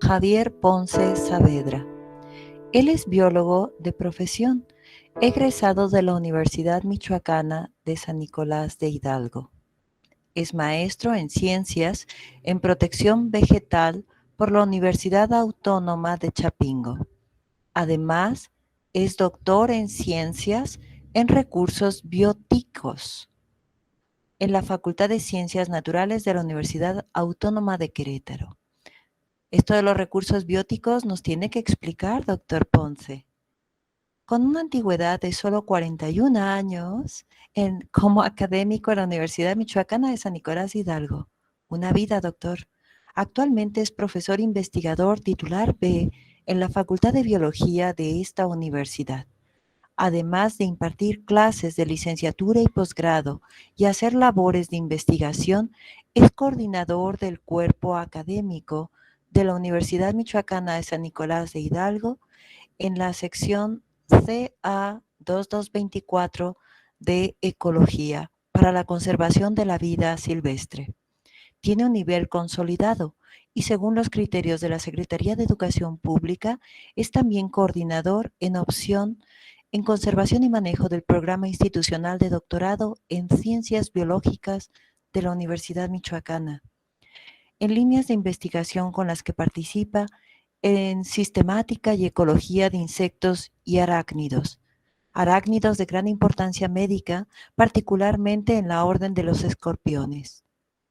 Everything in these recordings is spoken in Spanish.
Javier Ponce Saavedra. Él es biólogo de profesión, egresado de la Universidad Michoacana de San Nicolás de Hidalgo. Es maestro en ciencias en protección vegetal por la Universidad Autónoma de Chapingo. Además, es doctor en ciencias en recursos bióticos en la Facultad de Ciencias Naturales de la Universidad Autónoma de Querétaro. Esto de los recursos bióticos nos tiene que explicar, doctor Ponce. Con una antigüedad de solo 41 años como académico en la Universidad Michoacana de San Nicolás Hidalgo. Una vida, doctor. Actualmente es profesor investigador titular B en la Facultad de Biología de esta universidad. Además de impartir clases de licenciatura y posgrado y hacer labores de investigación, es coordinador del cuerpo académico de la Universidad Michoacana de San Nicolás de Hidalgo en la sección CA 2224 de Ecología para la conservación de la vida silvestre. Tiene un nivel consolidado y según los criterios de la Secretaría de Educación Pública, es también coordinador en opción en conservación y manejo del programa institucional de doctorado en Ciencias Biológicas de la Universidad Michoacana. En líneas de investigación con las que participa en sistemática y ecología de insectos y arácnidos de gran importancia médica, particularmente en la orden de los escorpiones.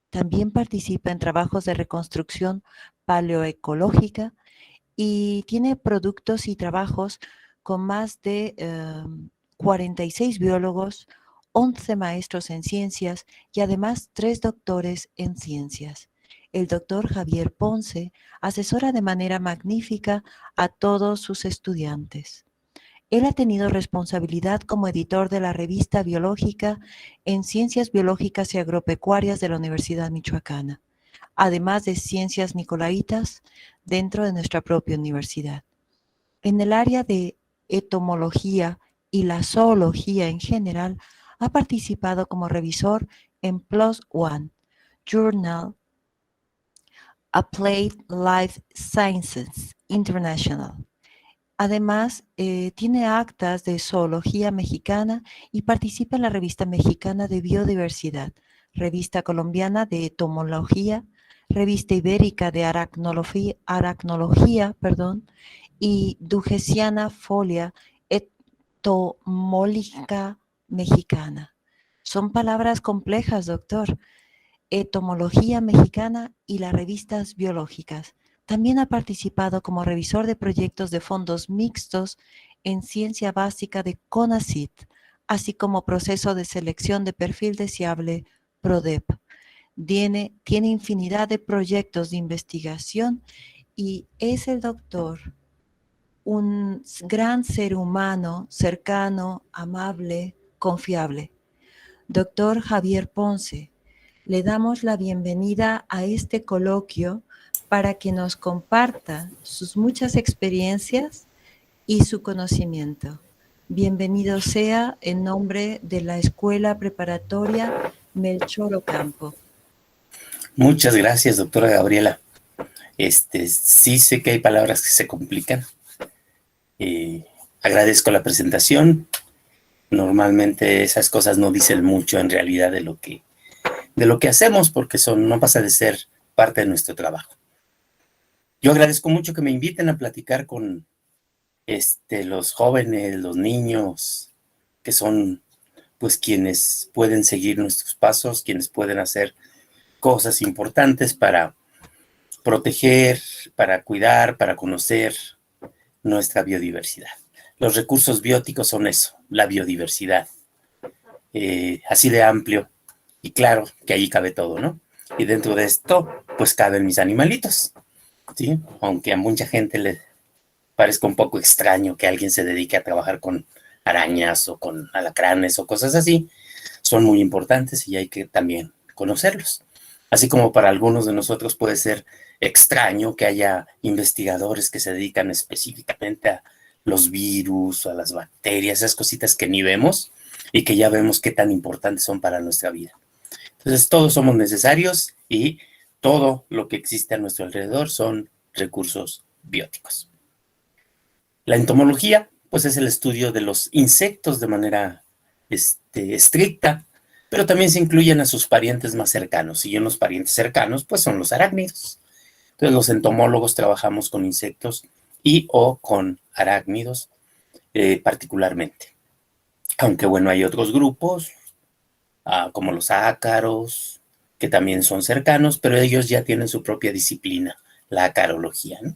También participa en trabajos de reconstrucción paleoecológica y tiene productos y trabajos con más de 46 biólogos, 11 maestros en ciencias y además 3 doctores en ciencias. El doctor Javier Ponce asesora de manera magnífica a todos sus estudiantes. Él ha tenido responsabilidad como editor de la revista biológica en Ciencias Biológicas y Agropecuarias de la Universidad Michoacana, además de Ciencias Nicolaitas dentro de nuestra propia universidad. En el área de entomología y la zoología en general, ha participado como revisor en PLOS ONE, Journal Applied Life Sciences International. Además, tiene actas de zoología mexicana y participa en la Revista Mexicana de Biodiversidad, Revista Colombiana de Entomología, Revista Ibérica de Aracnología, y Dugesiana Folia Entomológica Mexicana. Son palabras complejas, doctor. Entomología Mexicana y las revistas biológicas. También ha participado como revisor de proyectos de fondos mixtos en ciencia básica de CONACYT, así como proceso de selección de perfil deseable PRODEP. Tiene infinidad de proyectos de investigación y es el doctor, un gran ser humano, cercano, amable, confiable. Doctor Javier Ponce, le damos la bienvenida a este coloquio para que nos comparta sus muchas experiencias y su conocimiento. Bienvenido sea en nombre de la Escuela Preparatoria Melchor Ocampo. Muchas gracias, doctora Gabriela. Sí sé que hay palabras que se complican. Agradezco la presentación. Normalmente esas cosas no dicen mucho en realidad de lo que hacemos, porque no pasa de ser parte de nuestro trabajo. Yo agradezco mucho que me inviten a platicar con los jóvenes, los niños, que son pues quienes pueden seguir nuestros pasos, quienes pueden hacer cosas importantes para proteger, para cuidar, para conocer nuestra biodiversidad. Los recursos bióticos son eso, la biodiversidad. Así de amplio, y claro que ahí cabe todo, ¿no? Y dentro de esto, pues caben mis animalitos, ¿sí? Aunque a mucha gente le parezca un poco extraño que alguien se dedique a trabajar con arañas o con alacranes o cosas así, son muy importantes y hay que también conocerlos. Así como para algunos de nosotros puede ser extraño que haya investigadores que se dedican específicamente a los virus, a las bacterias, esas cositas que ni vemos y que ya vemos qué tan importantes son para nuestra vida. Entonces todos somos necesarios y todo lo que existe a nuestro alrededor son recursos bióticos. La entomología, pues es el estudio de los insectos de manera estricta, pero también se incluyen a sus parientes más cercanos, y en los parientes cercanos, pues son los arácnidos. Entonces los entomólogos trabajamos con insectos y o con arácnidos particularmente. Aunque bueno, hay otros grupos, como los ácaros, que también son cercanos, pero ellos ya tienen su propia disciplina, la acarología, ¿no?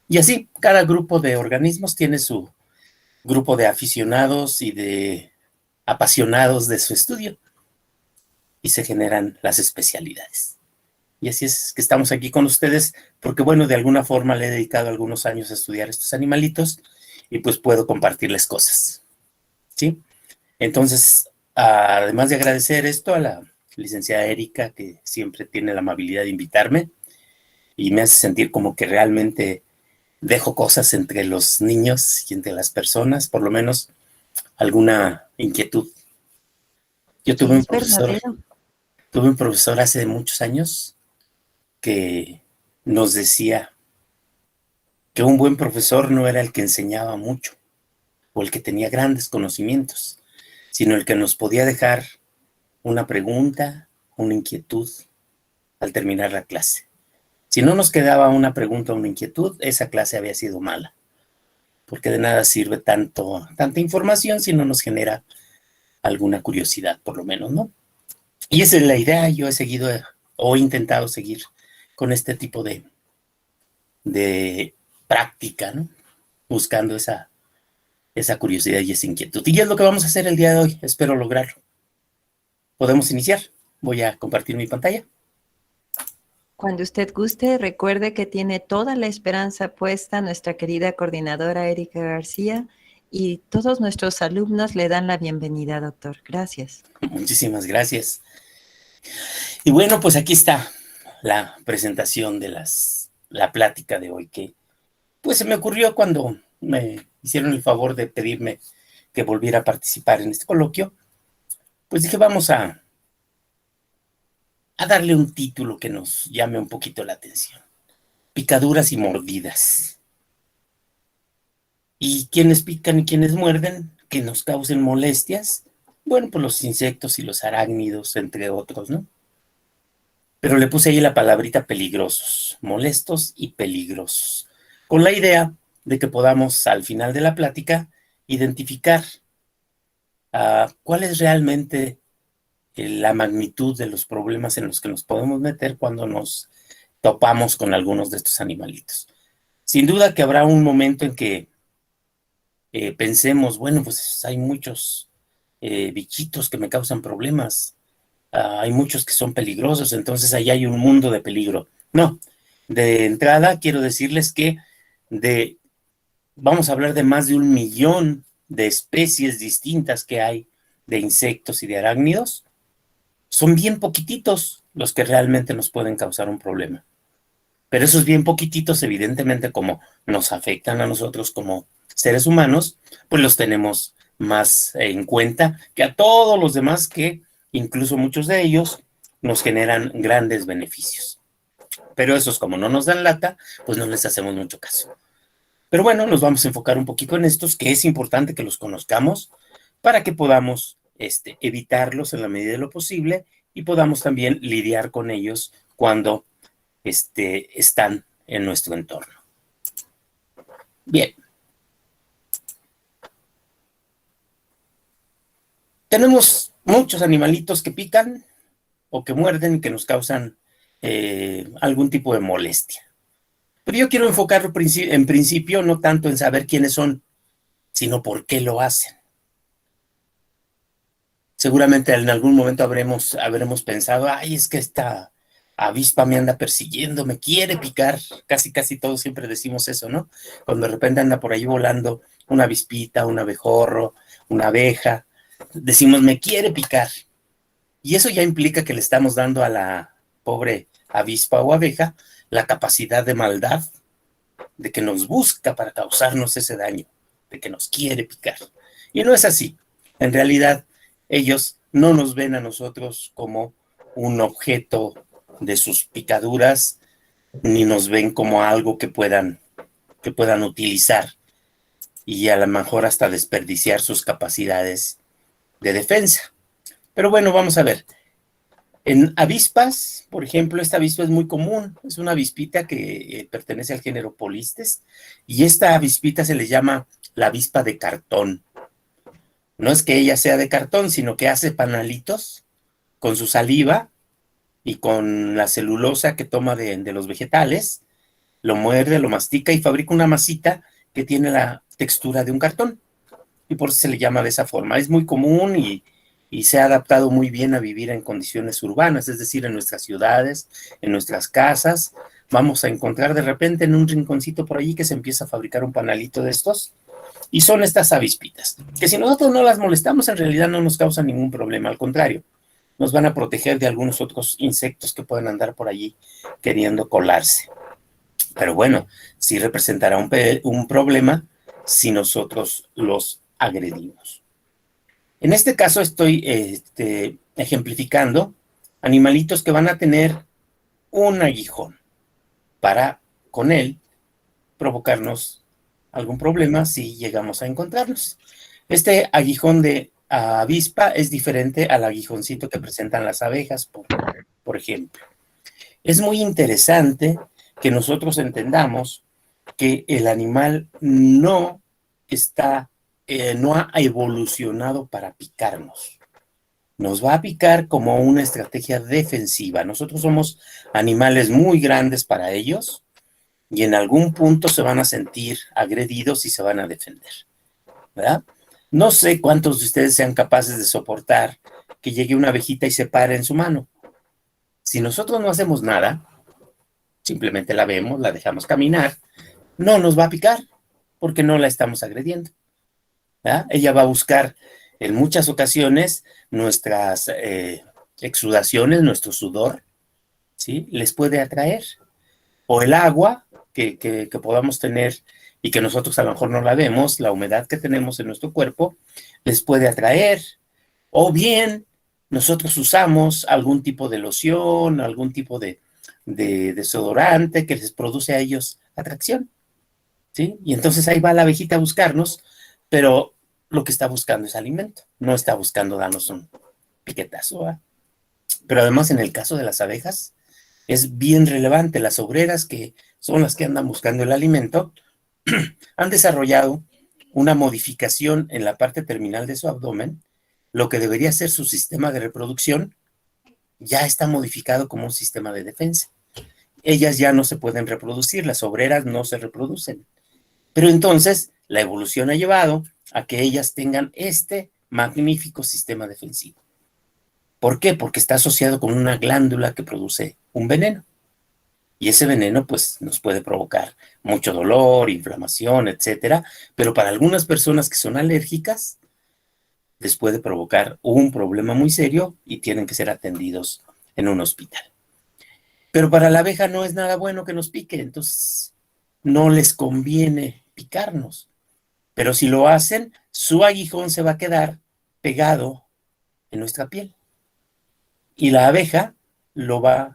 Y así, cada grupo de organismos tiene su grupo de aficionados y de apasionados de su estudio, y se generan las especialidades. Y así es que estamos aquí con ustedes, porque bueno, de alguna forma le he dedicado algunos años a estudiar estos animalitos, y pues puedo compartirles cosas, ¿sí? Entonces, además de agradecer esto a la licenciada Erika, que siempre tiene la amabilidad de invitarme, y me hace sentir como que realmente dejo cosas entre los niños y entre las personas, por lo menos alguna inquietud. Yo Sí, es verdadero. tuve un profesor hace muchos años que nos decía que un buen profesor no era el que enseñaba mucho o el que tenía grandes conocimientos, sino el que nos podía dejar una pregunta, una inquietud al terminar la clase. Si no nos quedaba una pregunta o una inquietud, esa clase había sido mala, porque de nada sirve tanta información si no nos genera alguna curiosidad, por lo menos, ¿no? Y esa es la idea. Yo he seguido o he intentado seguir con este tipo de práctica, ¿no? Buscando esa curiosidad y esa inquietud. Y es lo que vamos a hacer el día de hoy. Espero lograrlo. ¿Podemos iniciar? Voy a compartir mi pantalla. Cuando usted guste, recuerde que tiene toda la esperanza puesta nuestra querida coordinadora Erika García, y todos nuestros alumnos le dan la bienvenida, doctor. Gracias. Muchísimas gracias. Y bueno, pues aquí está la presentación de la plática de hoy, que pues se me ocurrió cuando me hicieron el favor de pedirme que volviera a participar en este coloquio. Pues dije, vamos a darle un título que nos llame un poquito la atención. Picaduras y mordidas. ¿Y quiénes pican y quiénes muerden? Que nos causen molestias. Bueno, pues los insectos y los arácnidos, entre otros, ¿no? Pero le puse ahí la palabrita peligrosos, molestos y peligrosos, con la idea de que podamos al final de la plática identificar cuál es realmente la magnitud de los problemas en los que nos podemos meter cuando nos topamos con algunos de estos animalitos. Sin duda que habrá un momento en que pensemos, bueno, pues hay muchos bichitos que me causan problemas, hay muchos que son peligrosos, entonces ahí hay un mundo de peligro. No, de entrada quiero decirles que vamos a hablar de más de 1 millón de especies distintas que hay de insectos y de arácnidos. Son bien poquititos los que realmente nos pueden causar un problema. Pero esos bien poquititos, evidentemente, como nos afectan a nosotros como seres humanos, pues los tenemos más en cuenta que a todos los demás, que incluso muchos de ellos nos generan grandes beneficios. Pero esos, como no nos dan lata, pues no les hacemos mucho caso. Pero bueno, nos vamos a enfocar un poquito en estos, que es importante que los conozcamos para que podamos evitarlos en la medida de lo posible y podamos también lidiar con ellos cuando están en nuestro entorno. Bien. Tenemos muchos animalitos que pican o que muerden y que nos causan algún tipo de molestia. Pero yo quiero enfocarlo en principio no tanto en saber quiénes son, sino por qué lo hacen. Seguramente en algún momento habremos pensado, ay, es que esta avispa me anda persiguiendo, me quiere picar. Casi todos siempre decimos eso, ¿no? Cuando de repente anda por ahí volando una avispita, un abejorro, una abeja, decimos, me quiere picar. Y eso ya implica que le estamos dando a la pobre avispa o abeja la capacidad de maldad, de que nos busca para causarnos ese daño, de que nos quiere picar. Y no es así. En realidad, ellos no nos ven a nosotros como un objeto de sus picaduras, ni nos ven como algo que puedan utilizar y a lo mejor hasta desperdiciar sus capacidades de defensa. Pero bueno, vamos a ver. En avispas, por ejemplo, esta avispa es muy común, es una avispita que pertenece al género Polistes, y esta avispita se le llama la avispa de cartón. No es que ella sea de cartón, sino que hace panalitos con su saliva y con la celulosa que toma de los vegetales, lo muerde, lo mastica y fabrica una masita que tiene la textura de un cartón. Y por eso se le llama de esa forma. Es muy común y se ha adaptado muy bien a vivir en condiciones urbanas, es decir, en nuestras ciudades, en nuestras casas. Vamos a encontrar de repente en un rinconcito por allí que se empieza a fabricar un panalito de estos. Y son estas avispitas, que si nosotros no las molestamos, en realidad no nos causan ningún problema, al contrario, nos van a proteger de algunos otros insectos que pueden andar por allí queriendo colarse. Pero bueno, sí representará un problema si nosotros los agredimos. En este caso estoy ejemplificando animalitos que van a tener un aguijón para con él provocarnos algún problema si llegamos a encontrarnos. Este aguijón de avispa es diferente al aguijoncito que presentan las abejas, por ejemplo. Es muy interesante que nosotros entendamos que el animal no ha evolucionado para picarnos. Nos va a picar como una estrategia defensiva. Nosotros somos animales muy grandes para ellos y en algún punto se van a sentir agredidos y se van a defender, ¿verdad? No sé cuántos de ustedes sean capaces de soportar que llegue una abejita y se pare en su mano. Si nosotros no hacemos nada, simplemente la vemos, la dejamos caminar, no nos va a picar porque no la estamos agrediendo, ¿verdad? Ella va a buscar en muchas ocasiones nuestras exudaciones, nuestro sudor, ¿sí? Les puede atraer. O el agua que podamos tener y que nosotros a lo mejor no la vemos, la humedad que tenemos en nuestro cuerpo, les puede atraer. O bien nosotros usamos algún tipo de loción, algún tipo de desodorante que les produce a ellos atracción, ¿sí? Y entonces ahí va la abejita a buscarnos, pero lo que está buscando es alimento, no está buscando darnos un piquetazo, ¿eh? Pero además en el caso de las abejas es bien relevante. Las obreras, que son las que andan buscando el alimento, han desarrollado una modificación en la parte terminal de su abdomen. Lo que debería ser su sistema de reproducción ya está modificado como un sistema de defensa. Ellas ya no se pueden reproducir, las obreras no se reproducen. Pero entonces la evolución ha llevado a que ellas tengan este magnífico sistema defensivo. ¿Por qué? Porque está asociado con una glándula que produce un veneno. Y ese veneno, pues, nos puede provocar mucho dolor, inflamación, etcétera. Pero para algunas personas que son alérgicas, les puede provocar un problema muy serio y tienen que ser atendidos en un hospital. Pero para la abeja no es nada bueno que nos pique, entonces no les conviene picarnos. Pero si lo hacen, su aguijón se va a quedar pegado en nuestra piel. Y la abeja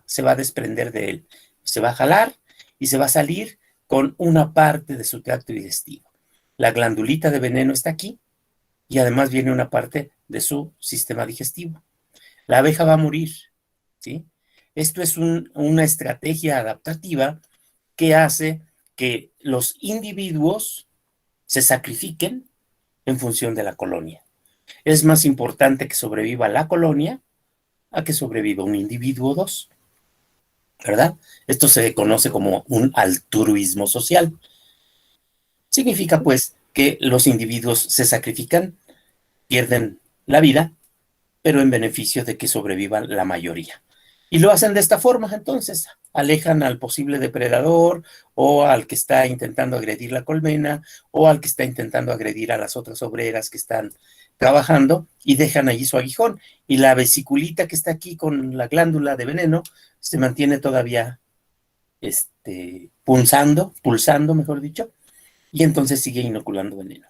se va a desprender de él. Se va a jalar y se va a salir con una parte de su tracto digestivo. La glandulita de veneno está aquí y además viene una parte de su sistema digestivo. La abeja va a morir, ¿sí? Esto es una estrategia adaptativa que hace que los individuos se sacrifiquen en función de la colonia. Es más importante que sobreviva la colonia a que sobreviva un individuo o dos, ¿verdad? Esto se conoce como un altruismo social. Significa, pues, que los individuos se sacrifican, pierden la vida, pero en beneficio de que sobrevivan la mayoría. Y lo hacen de esta forma, entonces, alejan al posible depredador o al que está intentando agredir la colmena o al que está intentando agredir a las otras obreras que están trabajando y dejan allí su aguijón. Y la vesiculita que está aquí con la glándula de veneno se mantiene todavía pulsando, mejor dicho, y entonces sigue inoculando veneno.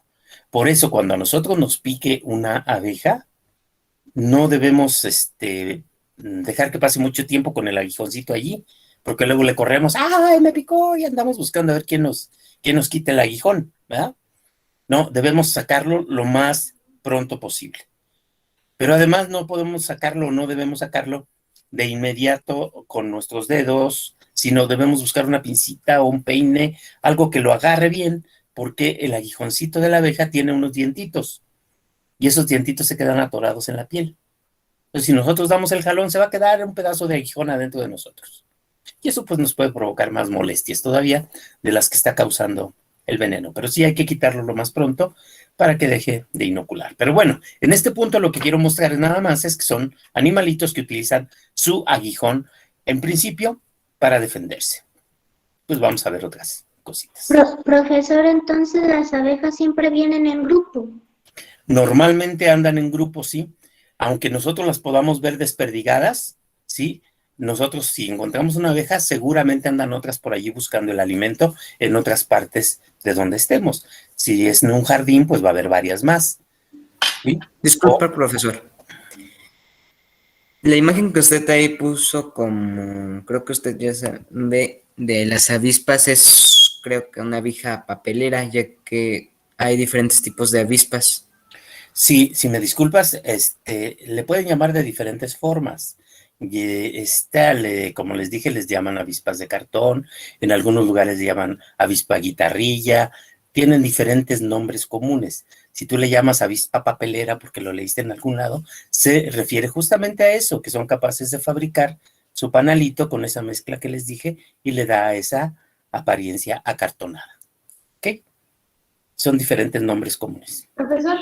Por eso, cuando a nosotros nos pique una abeja, no debemos dejar que pase mucho tiempo con el aguijoncito allí, porque luego le corremos, ¡ay, me picó! Y andamos buscando a ver quién nos quite el aguijón, ¿verdad? No, debemos sacarlo lo más pronto posible. Pero además no podemos sacarlo, no debemos sacarlo de inmediato con nuestros dedos, sino debemos buscar una pincita o un peine, algo que lo agarre bien, porque el aguijoncito de la abeja tiene unos dientitos y esos dientitos se quedan atorados en la piel. Entonces, si nosotros damos el jalón, se va a quedar un pedazo de aguijón adentro de nosotros. Y eso pues nos puede provocar más molestias todavía de las que está causando el veneno. Pero sí hay que quitarlo lo más pronto para que deje de inocular. Pero bueno, en este punto lo que quiero mostrar nada más es que son animalitos que utilizan su aguijón, en principio, para defenderse. Pues vamos a ver otras cositas. Profesor, entonces las abejas siempre vienen en grupo. Normalmente andan en grupos, sí, aunque nosotros las podamos ver desperdigadas, sí. Nosotros, si encontramos una abeja, seguramente andan otras por allí buscando el alimento en otras partes de donde estemos. Si es en un jardín, pues va a haber varias más. ¿Sí? Disculpa, profesor. La imagen que usted ahí puso como, creo que usted ya sabe, de las avispas es, creo que una abeja papelera, ya que hay diferentes tipos de avispas. Sí, si me disculpas, le pueden llamar de diferentes formas. Y como les dije, les llaman avispas de cartón, en algunos lugares le llaman avispa guitarrilla, tienen diferentes nombres comunes. Si tú le llamas avispa papelera porque lo leíste en algún lado, se refiere justamente a eso, que son capaces de fabricar su panalito con esa mezcla que les dije y le da esa apariencia acartonada. ¿Ok? Son diferentes nombres comunes. Profesor,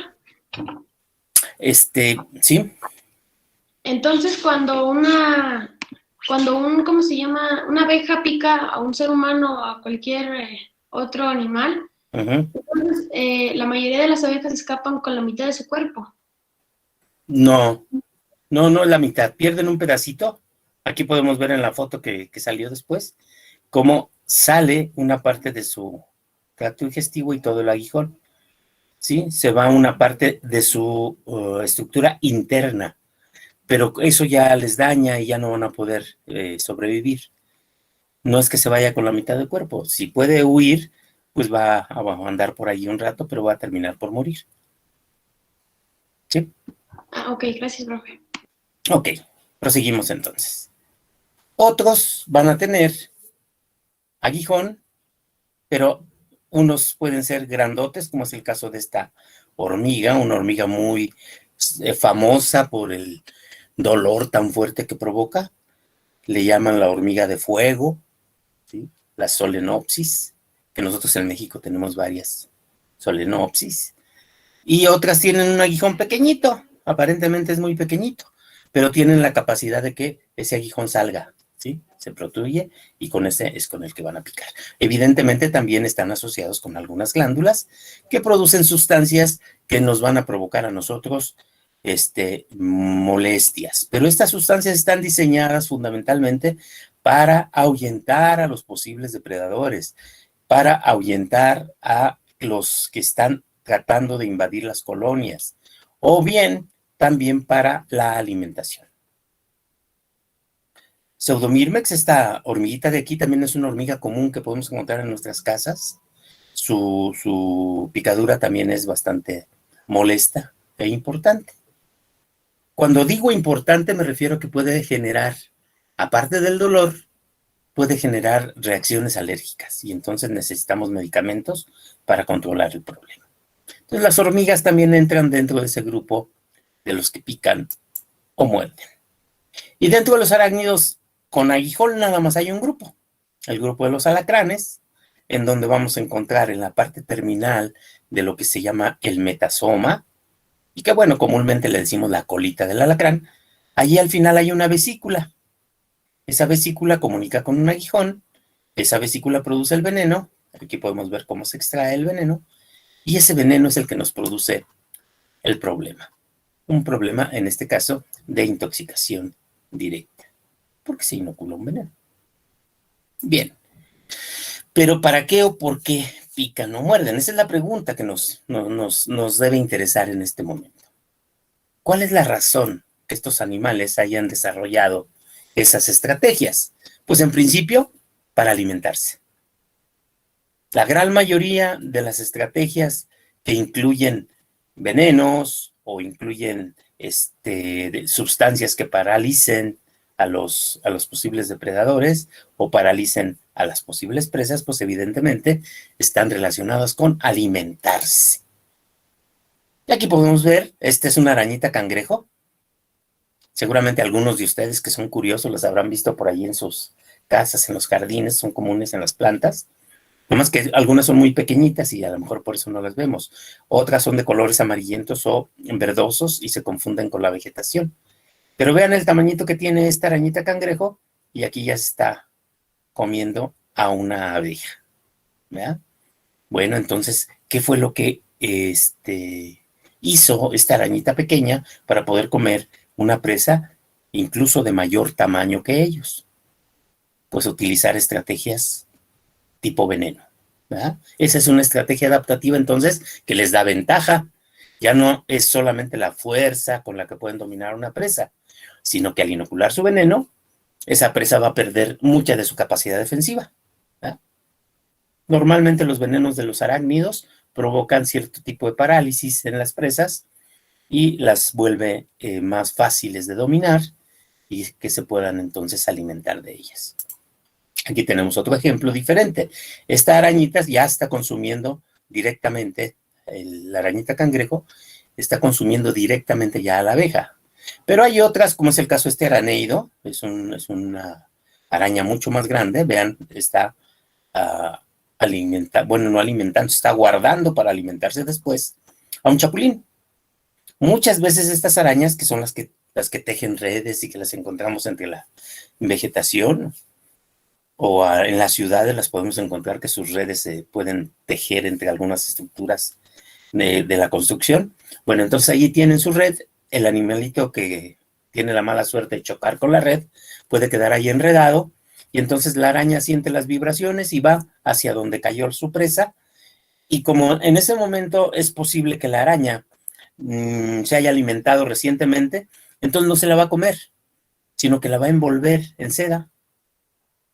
Sí. entonces ¿cómo se llama? Una abeja pica a un ser humano o a cualquier otro animal, entonces la mayoría de las abejas escapan con la mitad de su cuerpo. No, la mitad. Pierden un pedacito. Aquí podemos ver en la foto que salió después, cómo sale una parte de su tracto digestivo y todo el aguijón. ¿Sí? Se va una parte de su estructura interna, pero eso ya les daña y ya no van a poder sobrevivir. No es que se vaya con la mitad del cuerpo. Si puede huir, pues va a andar por ahí un rato, pero va a terminar por morir. ¿Sí? Ah, ok, gracias, profe. Ok, proseguimos entonces. Otros van a tener aguijón, pero unos pueden ser grandotes, como es el caso de esta hormiga, una hormiga muy famosa por el dolor tan fuerte que provoca. Le llaman la hormiga de fuego, ¿sí? La Solenopsis, que nosotros en México tenemos varias Solenopsis. Y otras tienen un aguijón pequeñito, aparentemente es muy pequeñito, pero tienen la capacidad de que ese aguijón salga, ¿sí? Se protruye y con ese es con el que van a picar. Evidentemente también están asociados con algunas glándulas que producen sustancias que nos van a provocar a nosotros molestias, pero estas sustancias están diseñadas fundamentalmente para ahuyentar a los posibles depredadores, para ahuyentar a los que están tratando de invadir las colonias, o bien también para la alimentación. Pseudomyrmex, esta hormiguita de aquí, también es una hormiga común que podemos encontrar en nuestras casas. Su picadura también es bastante molesta e importante. Cuando digo importante me refiero a que puede generar, aparte del dolor, puede generar reacciones alérgicas y entonces necesitamos medicamentos para controlar el problema. Entonces las hormigas también entran dentro de ese grupo de los que pican o muerden. Y dentro de los arácnidos con aguijón nada más hay un grupo, el grupo de los alacranes, en donde vamos a encontrar en la parte terminal de lo que se llama el metasoma, y que bueno, comúnmente le decimos la colita del alacrán. Allí al final hay una vesícula. Esa vesícula comunica con un aguijón, esa vesícula produce el veneno, aquí podemos ver cómo se extrae el veneno, y ese veneno es el que nos produce el problema. Un problema, en este caso, de intoxicación directa, porque se inocula un veneno. Bien, pero ¿para qué o por qué pican o muerden? Esa es la pregunta que nos debe interesar en este momento. ¿Cuál es la razón que estos animales hayan desarrollado esas estrategias? Pues en principio, para alimentarse. La gran mayoría de las estrategias que incluyen venenos o incluyen sustancias que paralicen a los posibles depredadores o paralicen a las posibles presas, pues evidentemente están relacionadas con alimentarse. Y aquí podemos ver, esta es una arañita cangrejo. Seguramente algunos de ustedes que son curiosos las habrán visto por ahí en sus casas, en los jardines, son comunes en las plantas. Nomás que algunas son muy pequeñitas y a lo mejor por eso no las vemos. Otras son de colores amarillentos o verdosos y se confunden con la vegetación. Pero vean el tamañito que tiene esta arañita cangrejo y aquí ya se está comiendo a una abeja. ¿Verdad? Bueno, entonces, ¿qué fue lo que hizo esta arañita pequeña para poder comer una presa incluso de mayor tamaño que ellos? Pues utilizar estrategias tipo veneno, ¿verdad? Esa es una estrategia adaptativa entonces que les da ventaja. Ya no es solamente la fuerza con la que pueden dominar una presa, sino que al inocular su veneno, esa presa va a perder mucha de su capacidad defensiva, ¿verdad? Normalmente los venenos de los arácnidos provocan cierto tipo de parálisis en las presas y las vuelve más fáciles de dominar y que se puedan entonces alimentar de ellas. Aquí tenemos otro ejemplo diferente. Esta arañita ya está consumiendo directamente, la arañita cangrejo está consumiendo directamente ya a la abeja. Pero hay otras, como es el caso de este aranéido, es una araña mucho más grande, vean, está no alimentando, está guardando para alimentarse después a un chapulín. Muchas veces estas arañas, que son las que tejen redes y que las encontramos entre la vegetación, o en las ciudades las podemos encontrar que sus redes se pueden tejer entre algunas estructuras de la construcción. Bueno, entonces allí tienen su red, el animalito que tiene la mala suerte de chocar con la red puede quedar ahí enredado y entonces la araña siente las vibraciones y va hacia donde cayó su presa y como en ese momento es posible que la araña se haya alimentado recientemente, entonces no se la va a comer, sino que la va a envolver en seda.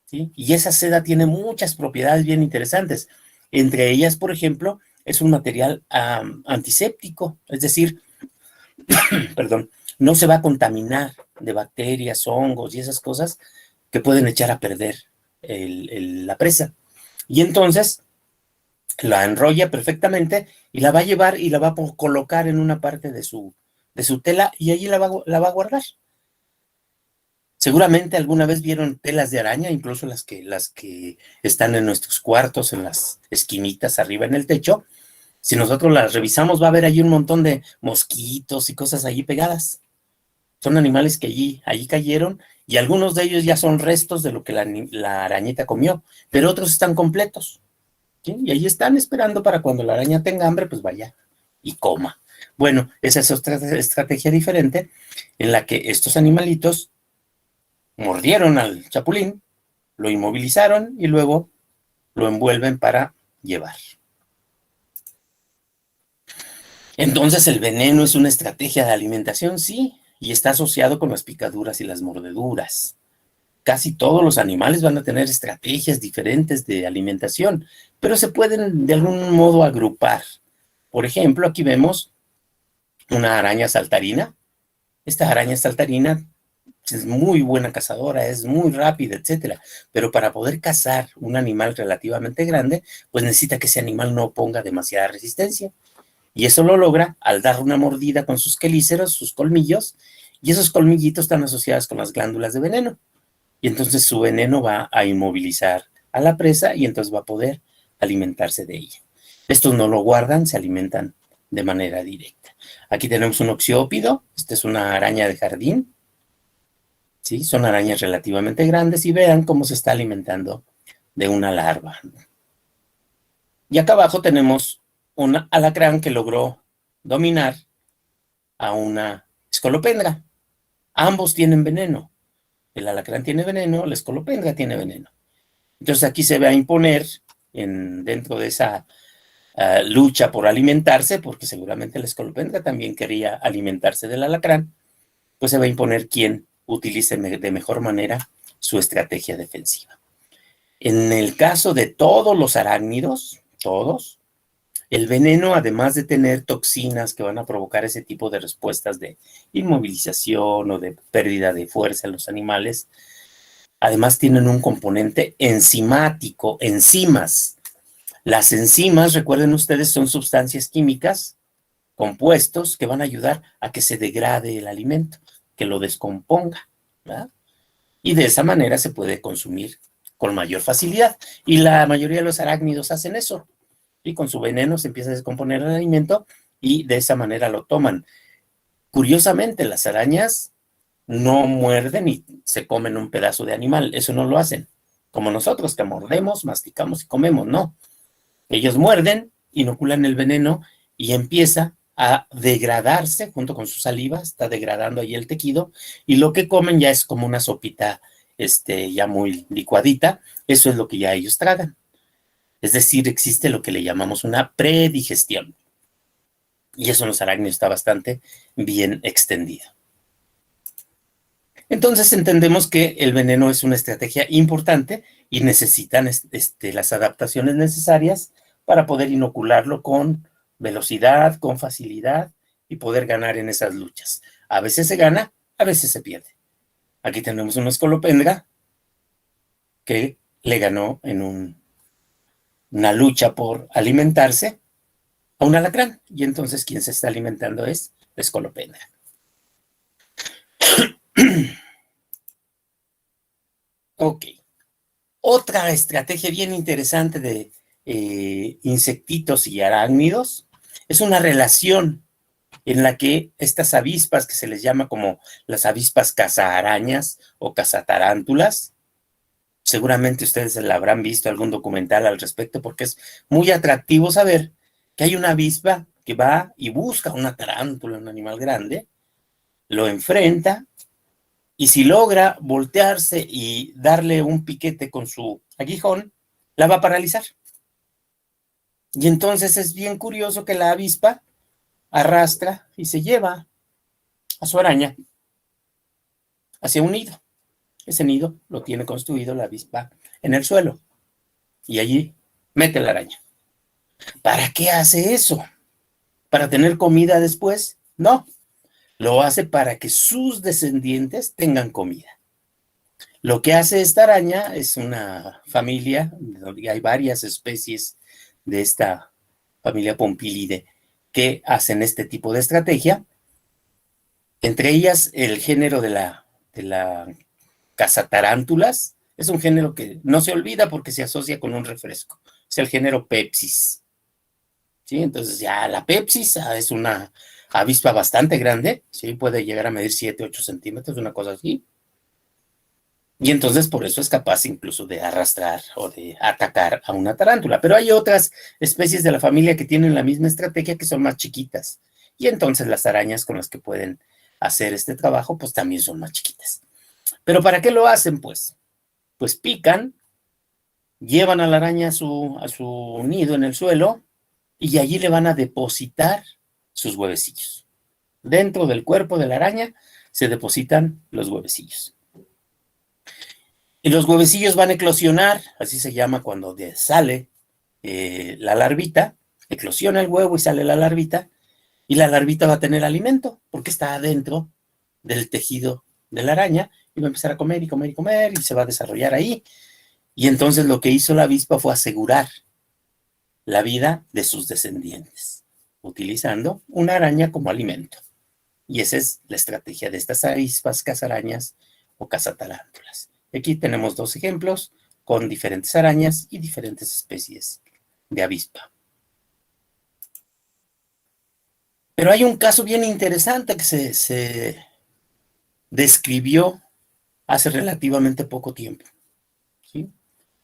¿Sí? Y esa seda tiene muchas propiedades bien interesantes. Entre ellas, por ejemplo, es un material antiséptico, es decir, perdón, no se va a contaminar de bacterias, hongos y esas cosas que pueden echar a perder la presa. Y entonces la enrolla perfectamente y la va a llevar y la va a colocar en una parte de su tela y allí la va a guardar. Seguramente alguna vez vieron telas de araña, incluso las que están en nuestros cuartos, en las esquinitas arriba en el techo. Si nosotros las revisamos, va a haber allí un montón de mosquitos y cosas allí pegadas. Son animales que allí cayeron y algunos de ellos ya son restos de lo que la arañita comió, pero otros están completos. ¿Sí? Y ahí están esperando para cuando la araña tenga hambre, pues vaya y coma. Bueno, esa es otra estrategia diferente en la que estos animalitos mordieron al chapulín, lo inmovilizaron y luego lo envuelven para llevar. Entonces, ¿el veneno es una estrategia de alimentación? Sí, y está asociado con las picaduras y las mordeduras. Casi todos los animales van a tener estrategias diferentes de alimentación, pero se pueden de algún modo agrupar. Por ejemplo, aquí vemos una araña saltarina. Esta araña saltarina es muy buena cazadora, es muy rápida, etcétera. Pero para poder cazar un animal relativamente grande, pues necesita que ese animal no ponga demasiada resistencia. Y eso lo logra al dar una mordida con sus quelíceros, sus colmillos, y esos colmillitos están asociados con las glándulas de veneno. Y entonces su veneno va a inmovilizar a la presa y entonces va a poder alimentarse de ella. Estos no lo guardan, se alimentan de manera directa. Aquí tenemos un oxiópido, esta es una araña de jardín. ¿Sí? Son arañas relativamente grandes y vean cómo se está alimentando de una larva. Y acá abajo tenemos un alacrán que logró dominar a una escolopendra. Ambos tienen veneno. El alacrán tiene veneno, la escolopendra tiene veneno. Entonces aquí se va a imponer dentro de esa lucha por alimentarse, porque seguramente la escolopendra también quería alimentarse del alacrán, pues se va a imponer quién utilice de mejor manera su estrategia defensiva. En el caso de todos los arácnidos, todos, el veneno, además de tener toxinas que van a provocar ese tipo de respuestas de inmovilización o de pérdida de fuerza en los animales, además tienen un componente enzimático, enzimas. Las enzimas, recuerden ustedes, son sustancias químicas, compuestos que van a ayudar a que se degrade el alimento, que lo descomponga, ¿verdad? Y de esa manera se puede consumir con mayor facilidad. Y la mayoría de los arácnidos hacen eso. Y con su veneno se empieza a descomponer el alimento y de esa manera lo toman. Curiosamente, las arañas no muerden y se comen un pedazo de animal. Eso no lo hacen. Como nosotros, que mordemos, masticamos y comemos, no. Ellos muerden, inoculan el veneno y empieza a degradarse junto con su saliva, está degradando ahí el tejido, y lo que comen ya es como una sopita ya muy licuadita. Eso es lo que ya ellos tragan. Es decir, existe lo que le llamamos una predigestión. Y eso en los arácnidos está bastante bien extendido. Entonces entendemos que el veneno es una estrategia importante y necesitan las adaptaciones necesarias para poder inocularlo con velocidad, con facilidad y poder ganar en esas luchas. A veces se gana, a veces se pierde. Aquí tenemos una escolopendra que le ganó en una lucha por alimentarse a un alacrán. Y entonces quien se está alimentando es la escolopendra. Ok. Otra estrategia bien interesante de insectitos y arácnidos es una relación en la que estas avispas, que se les llama como las avispas cazaarañas o cazatarántulas, seguramente ustedes la habrán visto algún documental al respecto, porque es muy atractivo saber que hay una avispa que va y busca una tarántula, un animal grande, lo enfrenta, y si logra voltearse y darle un piquete con su aguijón, la va a paralizar. Y entonces es bien curioso que la avispa arrastra y se lleva a su araña hacia un nido. Ese nido lo tiene construido la avispa en el suelo. Y allí mete la araña. ¿Para qué hace eso? ¿Para tener comida después? No. Lo hace para que sus descendientes tengan comida. Lo que hace esta araña es una familia, donde hay varias especies de esta familia Pompilidae que hacen este tipo de estrategia. Entre ellas, el género de la cazatarántulas es un género que no se olvida porque se asocia con un refresco. Es el género Pepsis. ¿Sí? Entonces ya la Pepsis es una avispa bastante grande, ¿sí? Puede llegar a medir 7, 8 centímetros, una cosa así. Y entonces por eso es capaz incluso de arrastrar o de atacar a una tarántula. Pero hay otras especies de la familia que tienen la misma estrategia, que son más chiquitas. Y entonces las arañas con las que pueden hacer este trabajo, pues también son más chiquitas. ¿Pero para qué lo hacen, pues? Pues pican, llevan a la araña a su nido en el suelo y allí le van a depositar sus huevecillos. Dentro del cuerpo de la araña se depositan los huevecillos. Y los huevecillos van a eclosionar, así se llama cuando sale la larvita, eclosiona el huevo y sale la larvita, y la larvita va a tener alimento, porque está adentro del tejido de la araña, y va a empezar a comer y comer y comer, y se va a desarrollar ahí. Y entonces lo que hizo la avispa fue asegurar la vida de sus descendientes, utilizando una araña como alimento. Y esa es la estrategia de estas avispas cazarañas o cazatarántulas. Aquí tenemos dos ejemplos con diferentes arañas y diferentes especies de avispa. Pero hay un caso bien interesante que se describió hace relativamente poco tiempo. ¿Sí?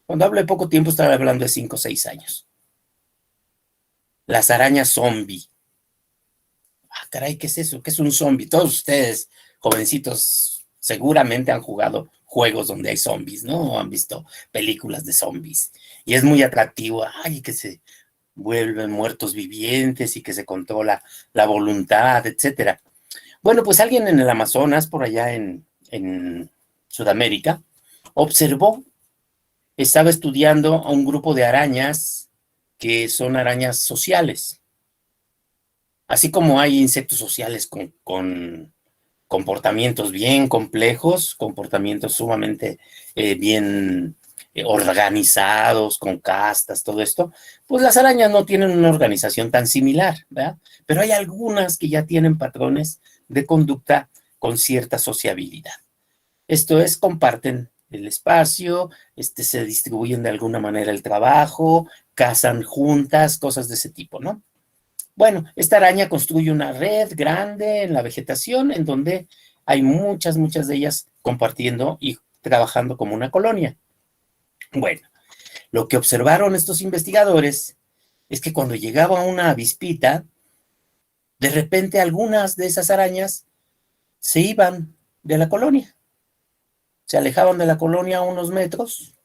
Cuando hablo de poco tiempo, estaba hablando de 5 o 6 años. Las arañas zombie. Ah, caray, ¿qué es eso? ¿Qué es un zombie? Todos ustedes, jovencitos, seguramente han jugado juegos donde hay zombies, ¿no? O han visto películas de zombies. Y es muy atractivo. Ay, que se vuelven muertos vivientes y que se controla la voluntad, etcétera. Bueno, pues alguien en el Amazonas, por allá en en Sudamérica, observó, estaba estudiando a un grupo de arañas que son arañas sociales. Así como hay insectos sociales con comportamientos bien complejos, comportamientos sumamente bien organizados, con castas, todo esto, pues las arañas no tienen una organización tan similar, ¿verdad? Pero hay algunas que ya tienen patrones de conducta con cierta sociabilidad. Esto es, comparten el espacio, se distribuyen de alguna manera el trabajo, cazan juntas, cosas de ese tipo, ¿no? Bueno, esta araña construye una red grande en la vegetación en donde hay muchas de ellas compartiendo y trabajando como una colonia. Bueno, lo que observaron estos investigadores es que cuando llegaba una avispita, de repente algunas de esas arañas se iban de la colonia. Se alejaban de la colonia a unos metros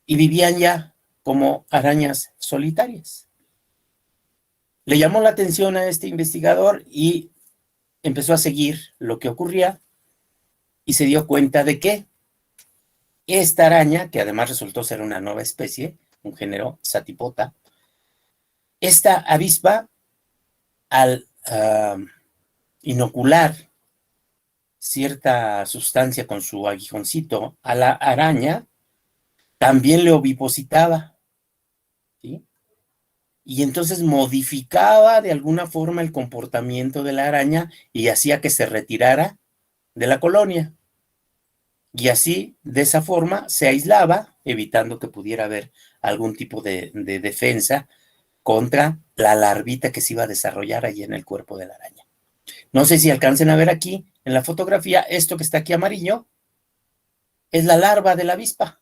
y vivían ya como arañas solitarias. Le llamó la atención a este investigador y empezó a seguir lo que ocurría y se dio cuenta de que esta araña, que además resultó ser una nueva especie, un género Satypota, esta avispa, al inocular cierta sustancia con su aguijoncito a la araña, también le ovipositaba, ¿sí? Y entonces modificaba de alguna forma el comportamiento de la araña y hacía que se retirara de la colonia. Y así, de esa forma, se aislaba, evitando que pudiera haber algún tipo de defensa contra la larvita que se iba a desarrollar allí en el cuerpo de la araña. No sé si alcancen a ver aquí, en la fotografía, esto que está aquí amarillo, es la larva de la avispa.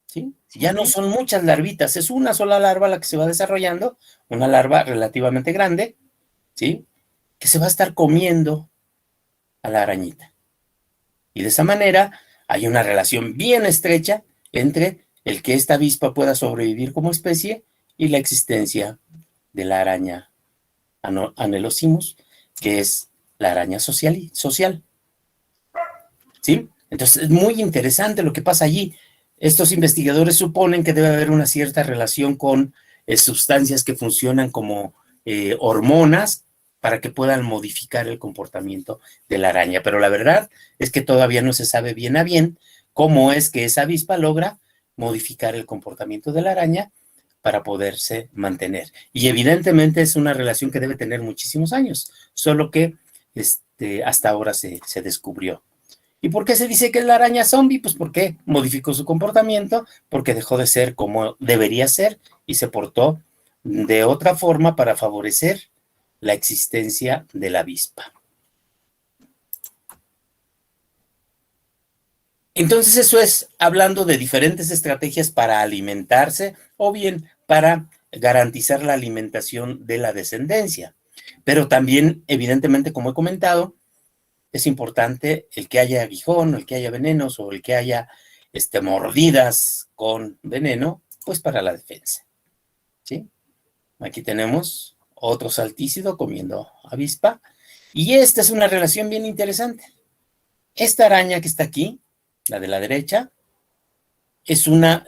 ¿Sí? Ya no son muchas larvitas, es una sola larva la que se va desarrollando, una larva relativamente grande, ¿sí? Que se va a estar comiendo a la arañita. Y de esa manera hay una relación bien estrecha entre el que esta avispa pueda sobrevivir como especie y la existencia de la araña Anelosimus, que es la araña social. ¿Sí? Entonces es muy interesante lo que pasa allí. Estos investigadores suponen que debe haber una cierta relación con sustancias que funcionan como hormonas para que puedan modificar el comportamiento de la araña. Pero la verdad es que todavía no se sabe bien a bien cómo es que esa avispa logra modificar el comportamiento de la araña para poderse mantener. Y evidentemente es una relación que debe tener muchísimos años, solo que hasta ahora se descubrió. ¿Y por qué se dice que es la araña zombie? Pues porque modificó su comportamiento, porque dejó de ser como debería ser y se portó de otra forma para favorecer la existencia de la avispa. Entonces eso es hablando de diferentes estrategias para alimentarse o bien para garantizar la alimentación de la descendencia. Pero también, evidentemente, como he comentado, es importante el que haya aguijón, el que haya venenos o el que haya mordidas con veneno, pues para la defensa. ¿Sí? Aquí tenemos otro saltícido comiendo avispa. Y esta es una relación bien interesante. Esta araña que está aquí, la de la derecha, es una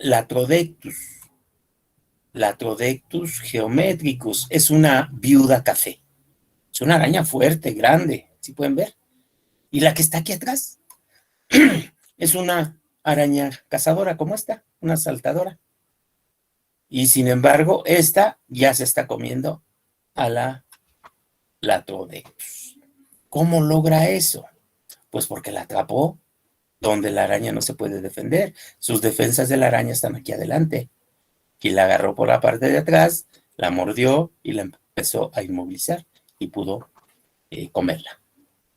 Latrodectus geometricus. Es una viuda café. Es una araña fuerte, grande, ¿sí pueden ver? Y la que está aquí atrás es una araña cazadora como esta, una saltadora. Y sin embargo, esta ya se está comiendo a la Latrodectus. ¿Cómo logra eso? Pues porque la atrapó donde la araña no se puede defender. Sus defensas de la araña están aquí adelante. Y la agarró por la parte de atrás, la mordió y la empezó a inmovilizar y pudo comerla.